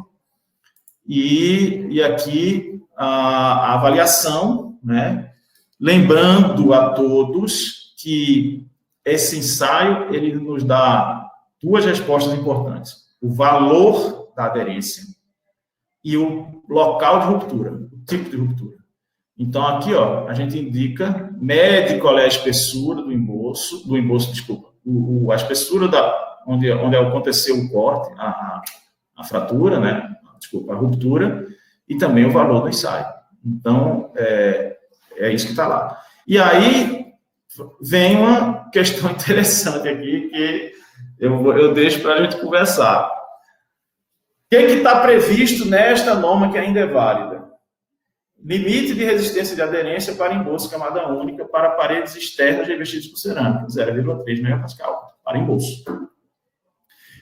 e aqui a avaliação, né? Lembrando a todos que esse ensaio, ele nos dá duas respostas importantes. O valor da aderência e o local de ruptura, o tipo de ruptura. Então, aqui, ó, a gente indica, mede qual é a espessura do emboço, desculpa, a espessura onde aconteceu o corte, a fratura, né? Desculpa, a ruptura, e também o valor do ensaio. Então, é isso que está lá. E aí, vem uma questão interessante aqui, que eu deixo para a gente conversar. O que está previsto nesta norma que ainda é válida? Limite de resistência de aderência para emboço camada única para paredes externas revestidas por cerâmica, 0,3 megapascal para emboço.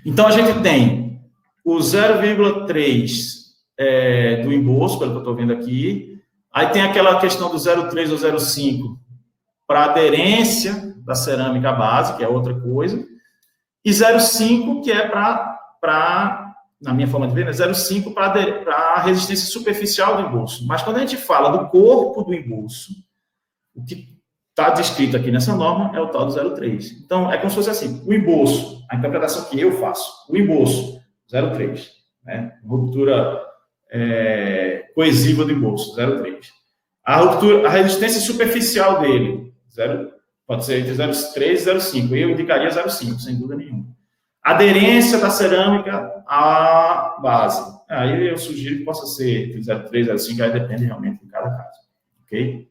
Então, a gente tem o 0,3 do emboço, pelo que eu estou vendo aqui. Aí tem aquela questão do 0,3 ou 0,5 para aderência da cerâmica à base, que é outra coisa. E 0,5, que é na minha forma de ver, né, 0,5 para a resistência superficial do emboço. Mas quando a gente fala do corpo do emboço, o que está descrito aqui nessa norma é o tal do 0,3. Então, é como se fosse assim, o emboço, a interpretação que eu faço, o emboço, 0,3, né, ruptura coesiva do emboço, 0,3. A resistência superficial dele, pode ser entre 0,3 e 0,5, eu indicaria 0,5, sem dúvida nenhuma. Aderência da cerâmica à base. aí eu sugiro que possa ser 0,3, 0,5, aí depende realmente de cada caso, ok?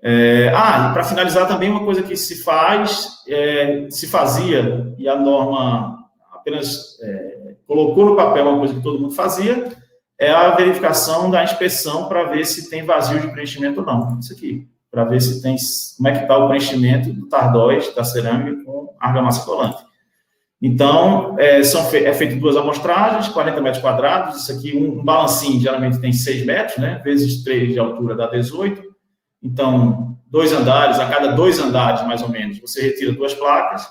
E para finalizar também, uma coisa que se fazia, e a norma apenas colocou no papel uma coisa que todo mundo fazia, é a verificação da inspeção para ver se tem vazio de preenchimento ou não. Isso aqui, para ver se tem, como é que está o preenchimento do tardóis, da cerâmica, com argamassa colante. Então, é feito 2 amostragens, 40 metros quadrados, isso aqui, um balancinho, geralmente tem 6 metros, né, vezes 3 de altura dá 18, então, 2 andares, a cada 2 andares, mais ou menos, você retira 2 placas,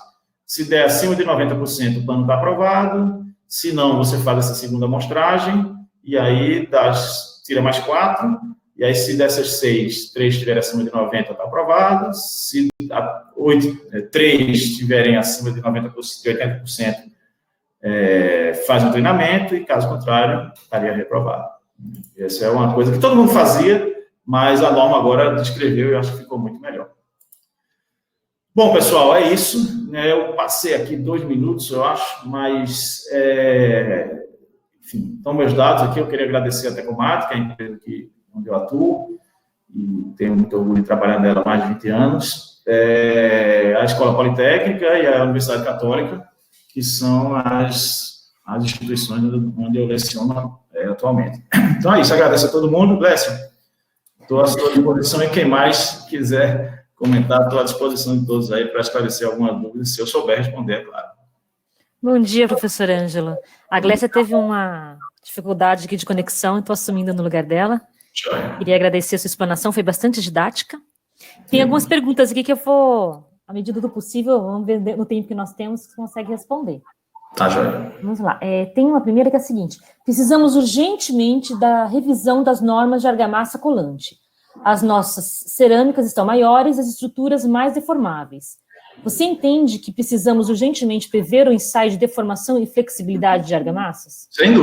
se der acima de 90%, o plano está aprovado, se não, você faz essa segunda amostragem, e aí tira mais 4, e aí se dessas 6, 3 estiverem acima de 90, está aprovado, se 3 estiverem acima de 90%, de 80%, faz um treinamento, e caso contrário, estaria reprovado. Essa é uma coisa que todo mundo fazia, mas a norma agora descreveu e eu acho que ficou muito melhor. Bom, pessoal, é isso. Eu passei aqui 2 minutos, eu acho, mas, enfim, então meus dados aqui, eu queria agradecer a Tecomat, que é a empresa onde eu atuo, e tenho muito orgulho de trabalhar nela há mais de 20 anos, a Escola Politécnica e a Universidade Católica, que são as instituições onde eu leciono atualmente. Então é isso, agradeço a todo mundo. Glécio, estou à sua disposição e quem mais quiser comentar, estou à disposição de todos aí para esclarecer alguma dúvida, se eu souber responder, é claro. Bom dia, professora Ângela. A Glécia teve uma dificuldade aqui de conexão, estou assumindo no lugar dela. Queria agradecer a sua explanação, foi bastante didática. Tem algumas perguntas aqui que eu vou, à medida do possível, vamos ver no tempo que nós temos, se consegue responder. Tá, joia. Vamos lá. Tem uma primeira que é a seguinte: precisamos urgentemente da revisão das normas de argamassa colante. As nossas cerâmicas estão maiores, as estruturas mais deformáveis. Você entende que precisamos urgentemente prever o ensaio de deformação e flexibilidade de argamassas? Sem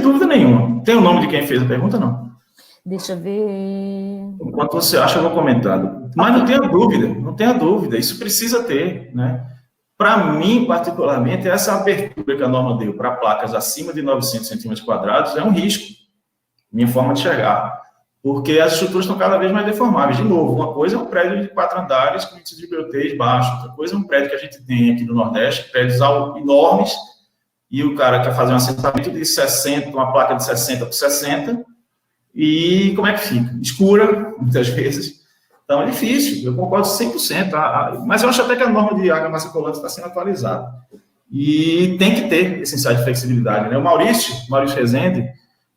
dúvida nenhuma. Tem o nome de quem fez a pergunta, não? Deixa eu ver... Enquanto você acha, eu vou comentando. Mas não tenha dúvida, isso precisa ter, né? Para mim, particularmente, essa abertura que a norma deu para placas acima de 900 centímetros quadrados é um risco, minha forma de enxergar, porque as estruturas estão cada vez mais deformáveis. De novo, uma coisa é um prédio de 4 andares com índice de BOTs baixo, outra coisa é um prédio que a gente tem aqui no Nordeste, prédios enormes, e o cara quer fazer um assentamento de 60, uma placa de 60 por 60, e como é que fica? Escura, muitas vezes. Então, é difícil, eu concordo 100%, mas eu acho até que a norma de argamassa colante está sendo atualizada. E tem que ter esse ensaio de flexibilidade, né? O Maurício Rezende,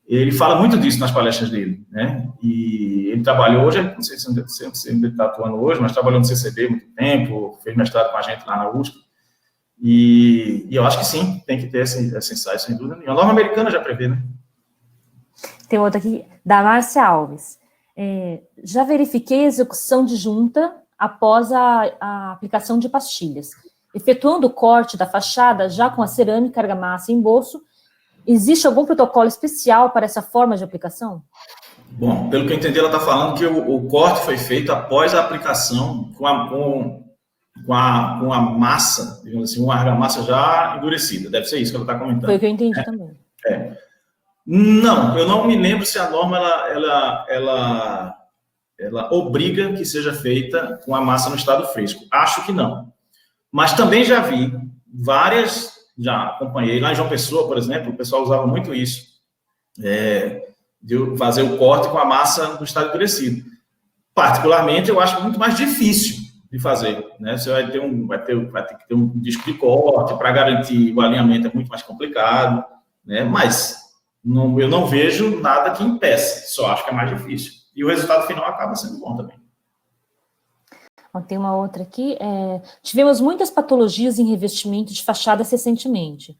ele fala muito disso nas palestras dele, né? E ele trabalhou hoje, não sei se ele está atuando hoje, mas trabalhou no CCB há muito tempo, fez mestrado com a gente lá na USP. E eu acho que sim, tem que ter esse ensaio, sem dúvida nenhuma. A norma americana já prevê, né? Tem outra aqui, da Márcia Alves. Já verifiquei a execução de junta após a aplicação de pastilhas. Efetuando o corte da fachada, já com a cerâmica, argamassa e embolso, existe algum protocolo especial para essa forma de aplicação? Bom, pelo que eu entendi, ela está falando que o corte foi feito após a aplicação com a massa, digamos assim, uma argamassa já endurecida. Deve ser isso que ela está comentando. Foi o que eu entendi também. Não, eu não me lembro se a norma ela obriga que seja feita com a massa no estado fresco. Acho que não. Mas também já vi já acompanhei lá em João Pessoa, por exemplo, o pessoal usava muito isso, de fazer o corte com a massa no estado endurecido. Particularmente, eu acho muito mais difícil de fazer, né? Você vai ter que ter um disco de corte para garantir o alinhamento, é muito mais complicado, né? Mas eu não vejo nada que impeça, só acho que é mais difícil. E o resultado final acaba sendo bom também. Tem uma outra aqui. Tivemos muitas patologias em revestimento de fachadas recentemente,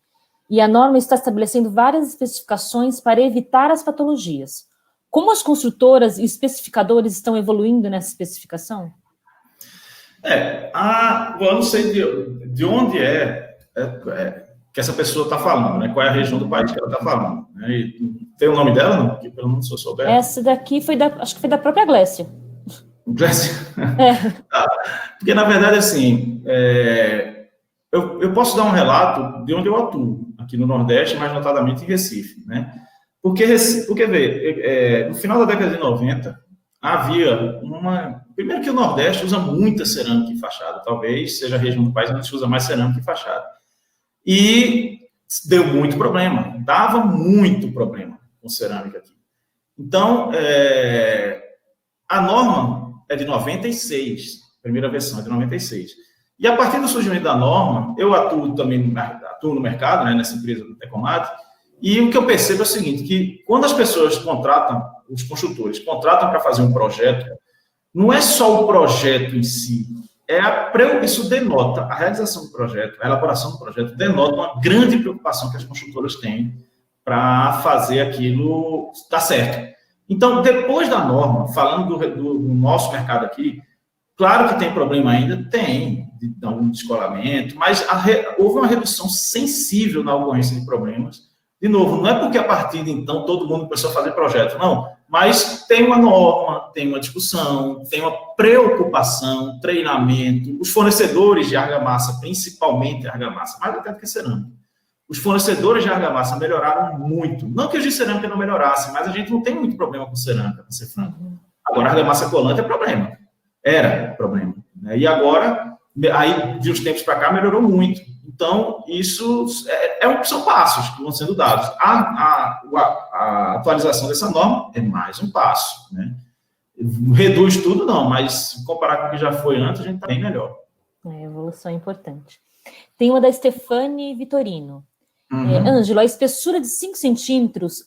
e a norma está estabelecendo várias especificações para evitar as patologias. Como as construtoras e especificadores estão evoluindo nessa especificação? Eu não sei de onde que essa pessoa está falando, né? Qual é a região do país que ela está falando. Né? E tem o nome dela, não? Que pelo menos se eu souber. Essa daqui acho que foi da própria Glécia. Glécia? Porque, na verdade, assim, eu posso dar um relato de onde eu atuo. aqui no Nordeste, mais notadamente em Recife, né? Porque vê, no final da década de 90, havia uma... Primeiro que o Nordeste usa muita cerâmica em fachada, talvez seja a região do país onde se usa mais cerâmica em fachada. E deu muito problema, dava muito problema com cerâmica aqui. Então, a norma é de 96, a primeira versão é de 96. E a partir do surgimento da norma, eu atuo no mercado, né, nessa empresa do Tecomate, e o que eu percebo é o seguinte, que quando as pessoas contratam, os construtores contratam para fazer um projeto, não é só o projeto em si, isso denota, a realização do projeto, a elaboração do projeto, denota uma grande preocupação que as construtoras têm para fazer aquilo dar certo. Então, depois da norma, falando do nosso mercado aqui, claro que tem problema ainda, tem algum descolamento, mas houve uma redução sensível na ocorrência de problemas. De novo, não é porque a partir de então todo mundo começou a fazer projeto, não, mas tem uma norma, tem uma discussão, tem uma preocupação, treinamento. Os fornecedores de argamassa, principalmente argamassa, mais até do que cerâmica, os fornecedores de argamassa melhoraram muito. Não que os de cerâmica não melhorassem, mas a gente não tem muito problema com cerâmica, para ser franco. Agora, a argamassa colante é problema. Era problema. Né? E agora, aí, de uns tempos para cá, melhorou muito. Então, isso são passos que vão sendo dados. A atualização dessa norma é mais um passo. Né? Reduz tudo, não, mas comparar com o que já foi antes, a gente está bem melhor. Evolução é importante. Tem uma da Stefane Vitorino. Ângelo, a espessura de 5 centímetros,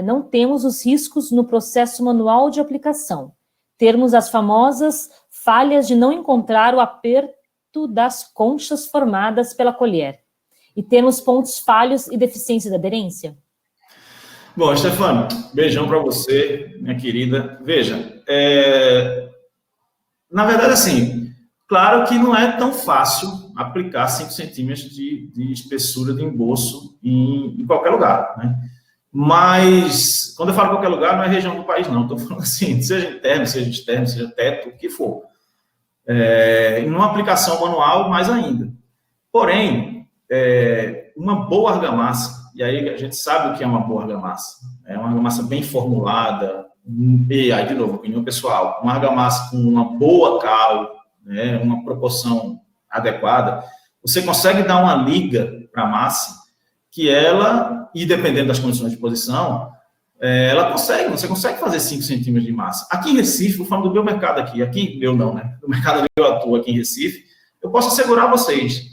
não temos os riscos no processo manual de aplicação. Termos as famosas falhas de não encontrar o aperto das conchas formadas pela colher. E temos pontos falhos e deficiência de aderência? Bom, Stefano, beijão para você, minha querida. Veja, na verdade, assim, claro que não é tão fácil aplicar 5 centímetros de espessura de emboço em qualquer lugar, né? Mas, quando eu falo qualquer lugar, não é região do país, não. Estou falando assim, seja interno, seja externo, seja teto, o que for. Em uma aplicação manual, mais ainda. Porém, uma boa argamassa, e aí a gente sabe o que é uma boa argamassa. É uma argamassa bem formulada, e aí, de novo, opinião pessoal, uma argamassa com uma boa cal, né, uma proporção adequada, você consegue dar uma liga para a massa que ela, e dependendo das condições de posição, você consegue fazer 5 centímetros de massa. Aqui em Recife, vou falar do meu mercado aqui meu não, né? No mercado que eu atuo aqui em Recife, eu posso assegurar a vocês,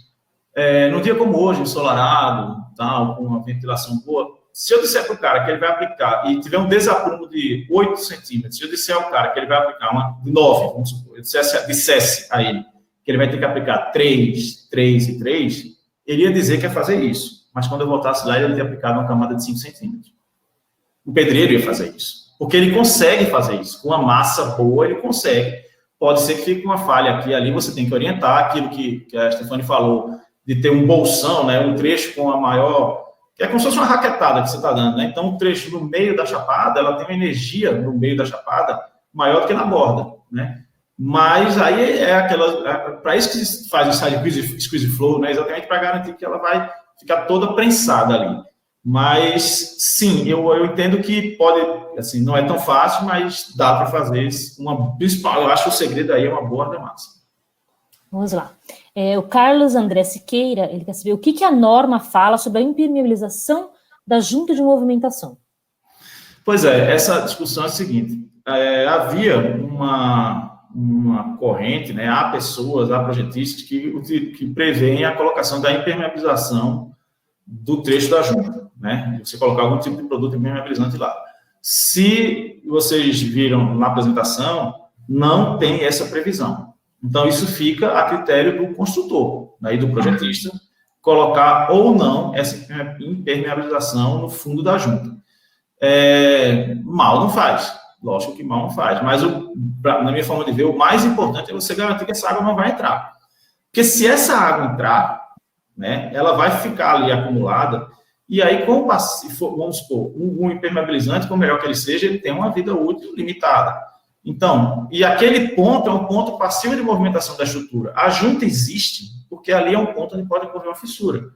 num dia como hoje, ensolarado, tal, com uma ventilação boa, se eu disser para o cara que ele vai aplicar, e tiver um desaprumo de 8 centímetros, se eu disser ao cara que ele vai aplicar uma de 9, vamos supor, eu dissesse a ele que ele vai ter que aplicar 3, 3 e 3, ele ia dizer que ia fazer isso. Mas quando eu voltasse lá, ele ia ter aplicado uma camada de 5 centímetros. O pedreiro ia fazer isso. Porque ele consegue fazer isso. Com uma massa boa, ele consegue. Pode ser que fique uma falha aqui e ali, você tem que orientar aquilo que a Stefane falou, de ter um bolsão, né, um trecho com a maior... que é como se fosse uma raquetada que você está dando, né? Então, um trecho no meio da chapada, ela tem uma energia no meio da chapada maior do que na borda, né? Mas aí para isso que se faz o squeeze flow, né? Exatamente para garantir que ela vai ficar toda prensada ali. Mas, sim, eu entendo que pode, assim, não é tão fácil, mas dá para fazer eu acho que o segredo aí é uma boa argamassa. Vamos lá. O Carlos André Siqueira, ele quer saber o que a norma fala sobre a impermeabilização da junta de movimentação. Pois essa discussão é a seguinte, havia uma corrente, né, há projetistas que preveem a colocação da impermeabilização do trecho da junta, né, você colocar algum tipo de produto impermeabilizante lá. Se vocês viram na apresentação, não tem essa previsão. Então, isso fica a critério do construtor, né, e do projetista, colocar ou não essa impermeabilização no fundo da junta. Mal não faz, lógico que mal não faz, mas na minha forma de ver, o mais importante é você garantir que essa água não vai entrar. Porque se essa água entrar, né, ela vai ficar ali acumulada, e aí, vamos supor, um impermeabilizante, por melhor que ele seja, ele tem uma vida útil limitada. Então, e aquele ponto é um ponto passivo de movimentação da estrutura. A junta existe porque ali é um ponto onde pode ocorrer uma fissura.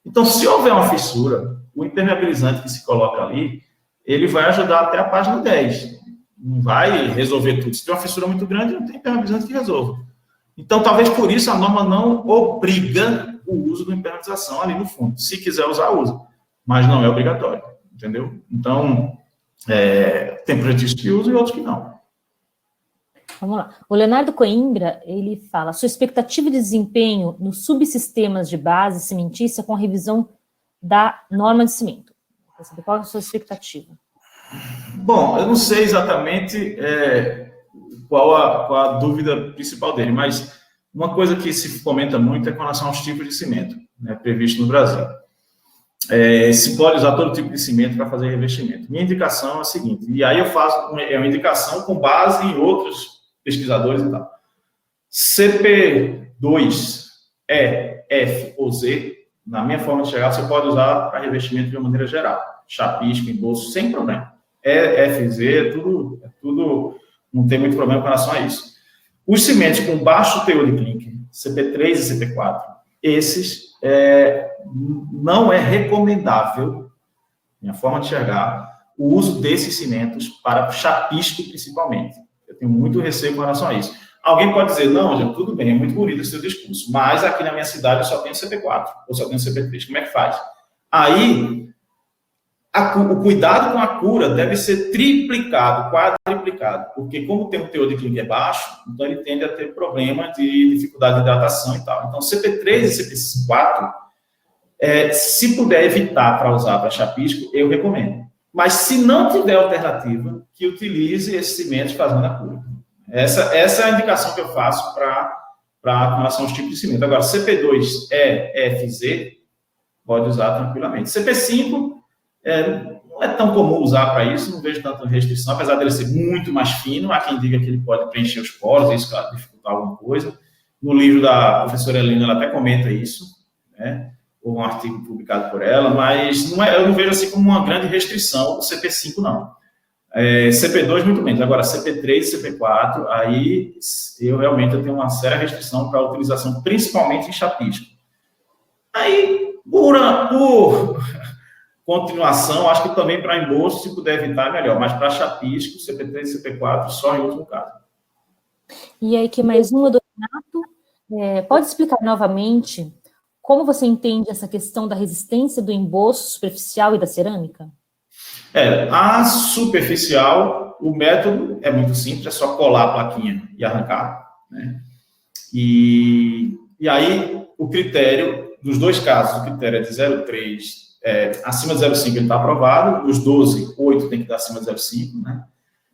Então, se houver uma fissura, o impermeabilizante que se coloca ali, ele vai ajudar até a página 10. Não vai resolver tudo. Se tem uma fissura muito grande, não tem impermeabilizante que resolva. Então, talvez por isso a norma não obriga o uso da impermeabilização ali no fundo. Se quiser usar, usa. Mas não é obrigatório, entendeu? Então, tem projetistas que usam e outros que não. Vamos lá. O Leonardo Coimbra, ele fala, sua expectativa de desempenho nos subsistemas de base cimentícia com a revisão da norma de cimento. Qual é a sua expectativa? Bom, eu não sei exatamente qual a dúvida principal dele, mas uma coisa que se comenta muito é com relação aos tipos de cimento, né, previsto no Brasil. Se pode usar todo tipo de cimento para fazer revestimento. Minha indicação é a seguinte, e aí eu faço uma indicação com base em outros pesquisadores e tal. CP2, E, F ou Z, na minha forma de chegar, você pode usar para revestimento de uma maneira geral. Chapisco, embolso, sem problema. E, F, Z, tudo não tem muito problema com relação a isso. Os cimentos com baixo teor de clinker, CP3 e CP4, esses não é recomendável, minha forma de enxergar, o uso desses cimentos para chapisco, principalmente. Eu tenho muito receio com relação a isso. Alguém pode dizer, não, gente, tudo bem, é muito bonito esse seu discurso, mas aqui na minha cidade eu só tenho CP4, ou só tenho CP3, como é que faz? Aí, o cuidado com a cura deve ser triplicado, quadriplicado, porque como tem um teor de clinker baixo, então ele tende a ter problema de dificuldade de hidratação e tal. Então, CP3 e CP4, se puder evitar para usar para chapisco, eu recomendo. Mas se não tiver alternativa, que utilize esses cimentos fazendo a cura. Essa é a indicação que eu faço com relação aos tipos de cimento. Agora, CP2, E, F, Z, pode usar tranquilamente. CP5, não é tão comum usar para isso, não vejo tanta restrição, apesar dele ser muito mais fino. Há quem diga que ele pode preencher os poros, isso claro, dificultar alguma coisa. No livro da professora Helena, ela até comenta isso, né? Ou um artigo publicado por ela, mas eu não vejo assim como uma grande restrição o CP5, não. CP2, muito menos. Agora, CP3 e CP4, aí eu realmente tenho uma séria restrição para a utilização, principalmente em chapisco. Aí, por continuação, acho que também para embolso, se puder evitar, é melhor. Mas para chapisco, CP3 e CP4, só em último caso. E aí, que mais uma do Renato. Pode explicar novamente como você entende essa questão da resistência do embolso superficial e da cerâmica? A superficial, o método é muito simples, é só colar a plaquinha e arrancar, né? E aí, o critério, dos dois casos, o critério é de 0,3, acima de 0,5 ele está aprovado, dos 12, 8 tem que estar acima de 0,5, né?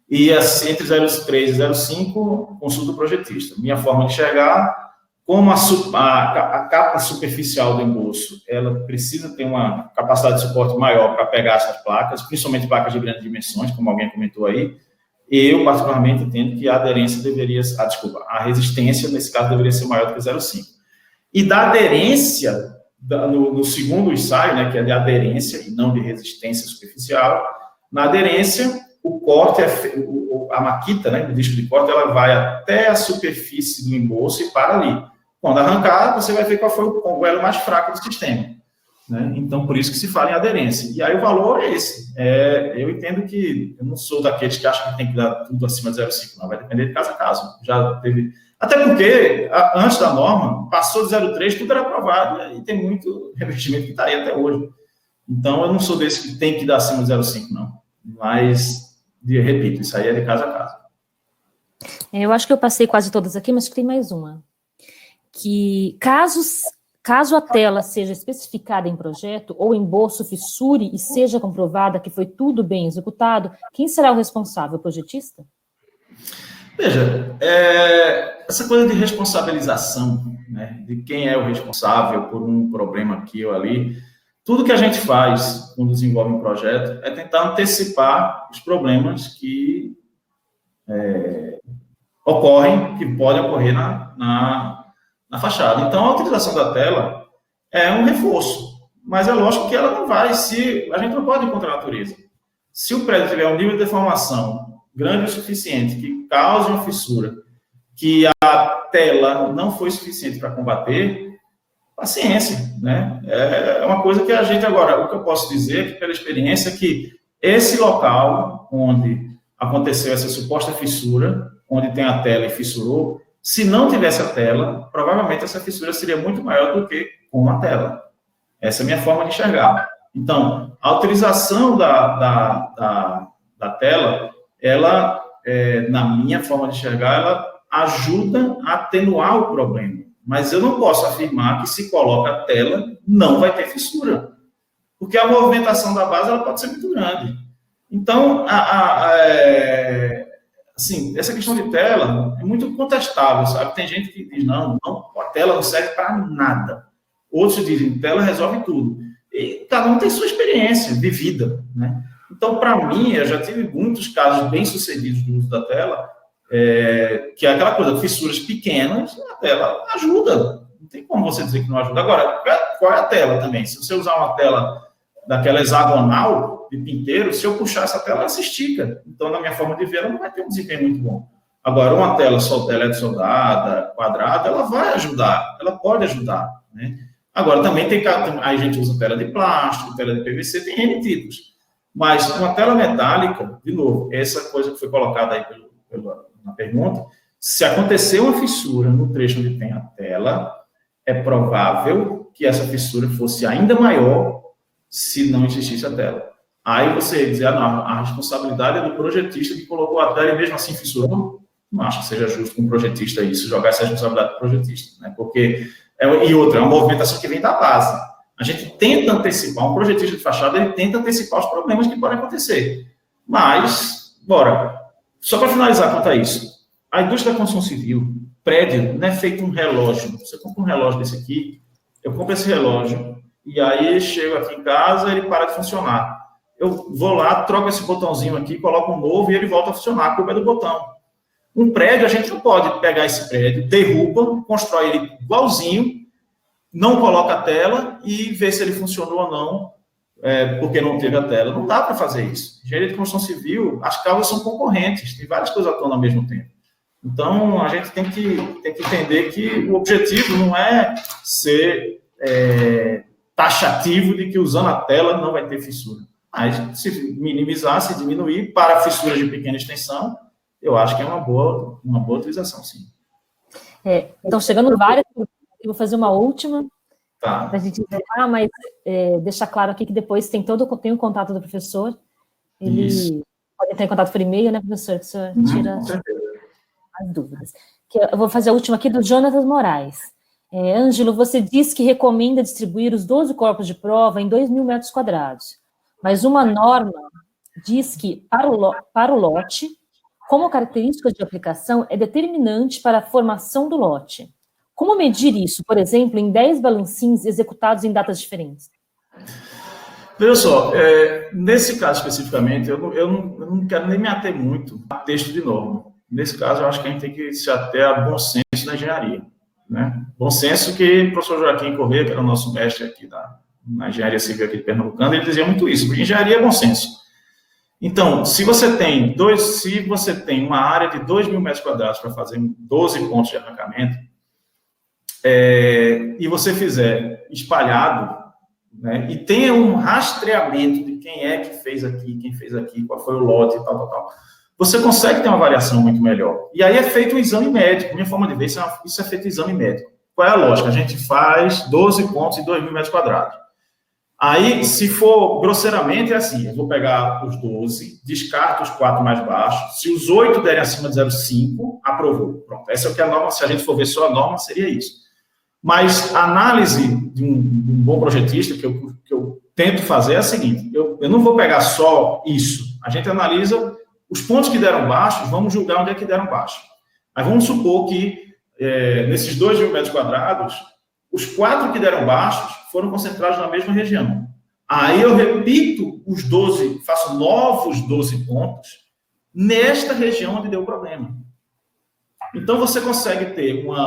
E entre 0,3 e 0,5, consulta o projetista. Minha forma de enxergar, como a capa superficial do embolso, ela precisa ter uma capacidade de suporte maior para pegar essas placas, principalmente placas de grandes dimensões, como alguém comentou aí, eu, particularmente, entendo que a aderência a resistência, nesse caso, deveria ser maior do que 0,5. E da aderência, no segundo ensaio, né, que é de aderência e não de resistência superficial, na aderência, o corte, a maquita, né, o disco de corte, ela vai até a superfície do embolso e para ali. Quando arrancar, você vai ver qual foi o elo mais fraco do sistema, né? Então, por isso que se fala em aderência. E aí o valor é esse. Eu entendo que eu não sou daqueles que acham que tem que dar tudo acima de 0,5, não. Vai depender de caso a caso. Já teve... Até porque, antes da norma, passou de 0,3, tudo era aprovado, né? E tem muito revestimento que está aí até hoje. Então, eu não sou desse que tem que dar acima de 0,5, não. Mas, repito, isso aí é de caso a caso. Eu acho que eu passei quase todas aqui, mas tem mais uma. Que caso a tela seja especificada em projeto ou embolso fissure e seja comprovada que foi tudo bem executado, quem será o responsável? O projetista? Veja, essa coisa de responsabilização, né, de quem é o responsável por um problema aqui ou ali, tudo que a gente faz quando desenvolve um projeto é tentar antecipar os problemas que ocorrem, que podem ocorrer na fachada. Então, a utilização da tela é um reforço, mas é lógico que ela não vai, a gente não pode ir contra a natureza. Se o prédio tiver um nível de deformação grande o suficiente, que cause uma fissura, que a tela não foi suficiente para combater, paciência, né? É uma coisa que a gente agora, o que eu posso dizer, que pela experiência, é que esse local onde aconteceu essa suposta fissura, onde tem a tela e fissurou, se não tivesse a tela, provavelmente essa fissura seria muito maior do que com a tela. Essa é a minha forma de enxergar. Então, a utilização da tela, ela, na minha forma de enxergar, ela ajuda a atenuar o problema. Mas eu não posso afirmar que se coloca a tela, não vai ter fissura. Porque a movimentação da base ela pode ser muito grande. Então, assim, essa questão de tela é muito contestável, sabe? Tem gente que diz, não, a tela não serve para nada. Outros dizem, tela resolve tudo. E cada um tem sua experiência de vida, né? Então, para mim, eu já tive muitos casos bem-sucedidos do uso da tela, que é aquela coisa, fissuras pequenas, a tela ajuda. Não tem como você dizer que não ajuda. Agora, qual é a tela também? Se você usar uma tela daquela hexagonal, de pinteiro, se eu puxar essa tela, ela se estica. Então, na minha forma de ver, ela não vai ter um desempenho muito bom. Agora, uma tela eletrosoldada, quadrada, ela vai ajudar, ela pode ajudar, né? Agora, também aí a gente usa tela de plástico, tela de PVC, tem N tipos. Mas uma tela metálica, de novo, essa coisa que foi colocada aí na pergunta, se acontecer uma fissura no trecho onde tem a tela, é provável que essa fissura fosse ainda maior se não existisse a tela. Aí você diz, não, a responsabilidade é do projetista que colocou a tela e mesmo assim fissurou. Não acho que seja justo com um projetista isso, jogar essa responsabilidade do projetista, né? Porque, e outra, é uma movimentação que vem da base. A gente tenta antecipar, um projetista de fachada, ele tenta antecipar os problemas que podem acontecer. Mas, só para finalizar quanto a isso, a indústria da construção civil, prédio, não é feito um relógio. Você compra um relógio desse aqui, eu compro esse relógio, e aí chego aqui em casa, ele para de funcionar. Eu vou lá, troco esse botãozinho aqui, coloco um novo e ele volta a funcionar, a culpa é do botão. Um prédio, a gente não pode pegar esse prédio, derruba, constrói ele igualzinho, não coloca a tela e ver se ele funcionou ou não, porque não teve a tela. Não dá para fazer isso. Engenharia de construção civil, as causas são concorrentes, tem várias coisas atuando ao mesmo tempo. Então, a gente tem que entender que o objetivo não é ser taxativo de que usando a tela não vai ter fissura. Mas se minimizar, se diminuir para fissuras de pequena extensão, eu acho que é uma boa utilização, sim. Então, chegando várias, eu vou fazer uma última, tá, para a gente encerrar, mas deixar claro aqui que depois tem o contato do professor, ele Isso. pode entrar em contato por e-mail, né, professor, que o senhor tira as dúvidas. Eu vou fazer a última aqui do Jonatas Moraes. Ângelo, você disse que recomenda distribuir os 12 corpos de prova em 2.000 metros quadrados, mas uma norma diz que, para o lote, como características de aplicação, é determinante para a formação do lote. Como medir isso, por exemplo, em 10 balancinhos executados em datas diferentes? Veja só, nesse caso especificamente, eu não quero nem me ater muito a texto de norma. Nesse caso, eu acho que a gente tem que se ater a bom senso na engenharia, né? Bom senso que o professor Joaquim Corrêa, que era o nosso mestre aqui na engenharia civil aqui de Pernambucano, ele dizia muito isso, porque engenharia é bom senso. Então, se você tem uma área de 2.000 metros quadrados para fazer 12 pontos de arrancamento, e você fizer espalhado, né, e tenha um rastreamento de quem é que fez aqui, qual foi o lote, tal, você consegue ter uma variação muito melhor. E aí é feito um exame médico. Minha forma de ver, isso é feito um exame médico. Qual é a lógica? A gente faz 12 pontos em 2.000 metros quadrados. Aí, se for grosseiramente, é assim, eu vou pegar os 12, descarto os 4 mais baixos, se os 8 derem acima de 0,5, aprovou. Pronto, essa é o que a norma, se a gente for ver só a norma, seria isso. Mas a análise de um bom projetista, que eu tento fazer, é a seguinte, eu não vou pegar só isso, a gente analisa os pontos que deram baixos, vamos julgar onde é que deram baixo. Mas vamos supor que, nesses 2.000 metros quadrados, os 4 que deram baixos foram concentrados na mesma região. Aí eu repito os 12, faço novos 12 pontos nesta região onde deu o problema. Então, você consegue ter como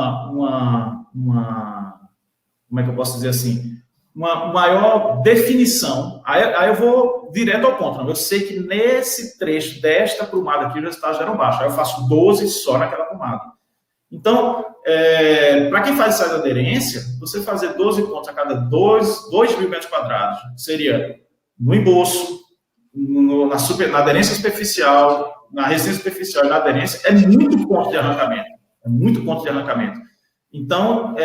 é que eu posso dizer assim, uma maior definição. Aí eu vou direto ao ponto. Não? Eu sei que nesse trecho desta prumada aqui, os resultados deram baixo. Aí eu faço 12 só naquela prumada. Então, para quem faz essa aderência, você fazer 12 pontos a cada 2.000 metros quadrados seria no embolso, na aderência superficial, na resistência superficial e na aderência, é muito ponto de arrancamento. É muito ponto de arrancamento. Então,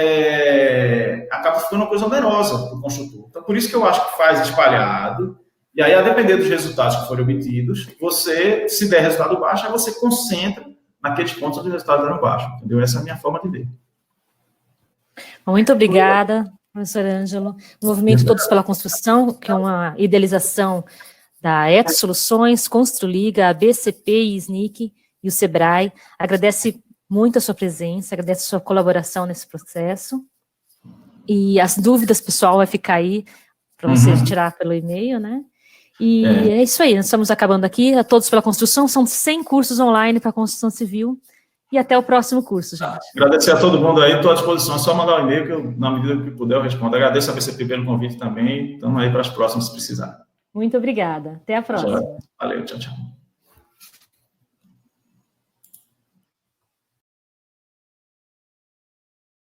acaba ficando uma coisa onerosa para o construtor. Então, por isso que eu acho que faz espalhado, e aí, a depender dos resultados que forem obtidos, você, se der resultado baixo, aí você concentra naqueles pontos onde os resultados eram baixos. Entendeu? Essa é a minha forma de ver. Muito obrigada, professor Ângelo. O Movimento Todos pela Construção, que é uma idealização da Etos Soluções, Construliga, a BCP e SNIC e o SEBRAE, agradece muito a sua presença, agradece a sua colaboração nesse processo. E as dúvidas, pessoal, vai ficar aí para você tirar pelo e-mail, né? E é isso aí, nós estamos acabando aqui. A Todos pela Construção, são 100 cursos online para construção civil. E até o próximo curso, gente. Agradecer a todo mundo aí, estou à disposição. É só mandar um e-mail que eu, na medida que puder, eu respondo. Agradeço a BCP pelo convite também. Estamos aí para as próximas, se precisar. Muito obrigada. Até a próxima. Valeu, tchau, tchau.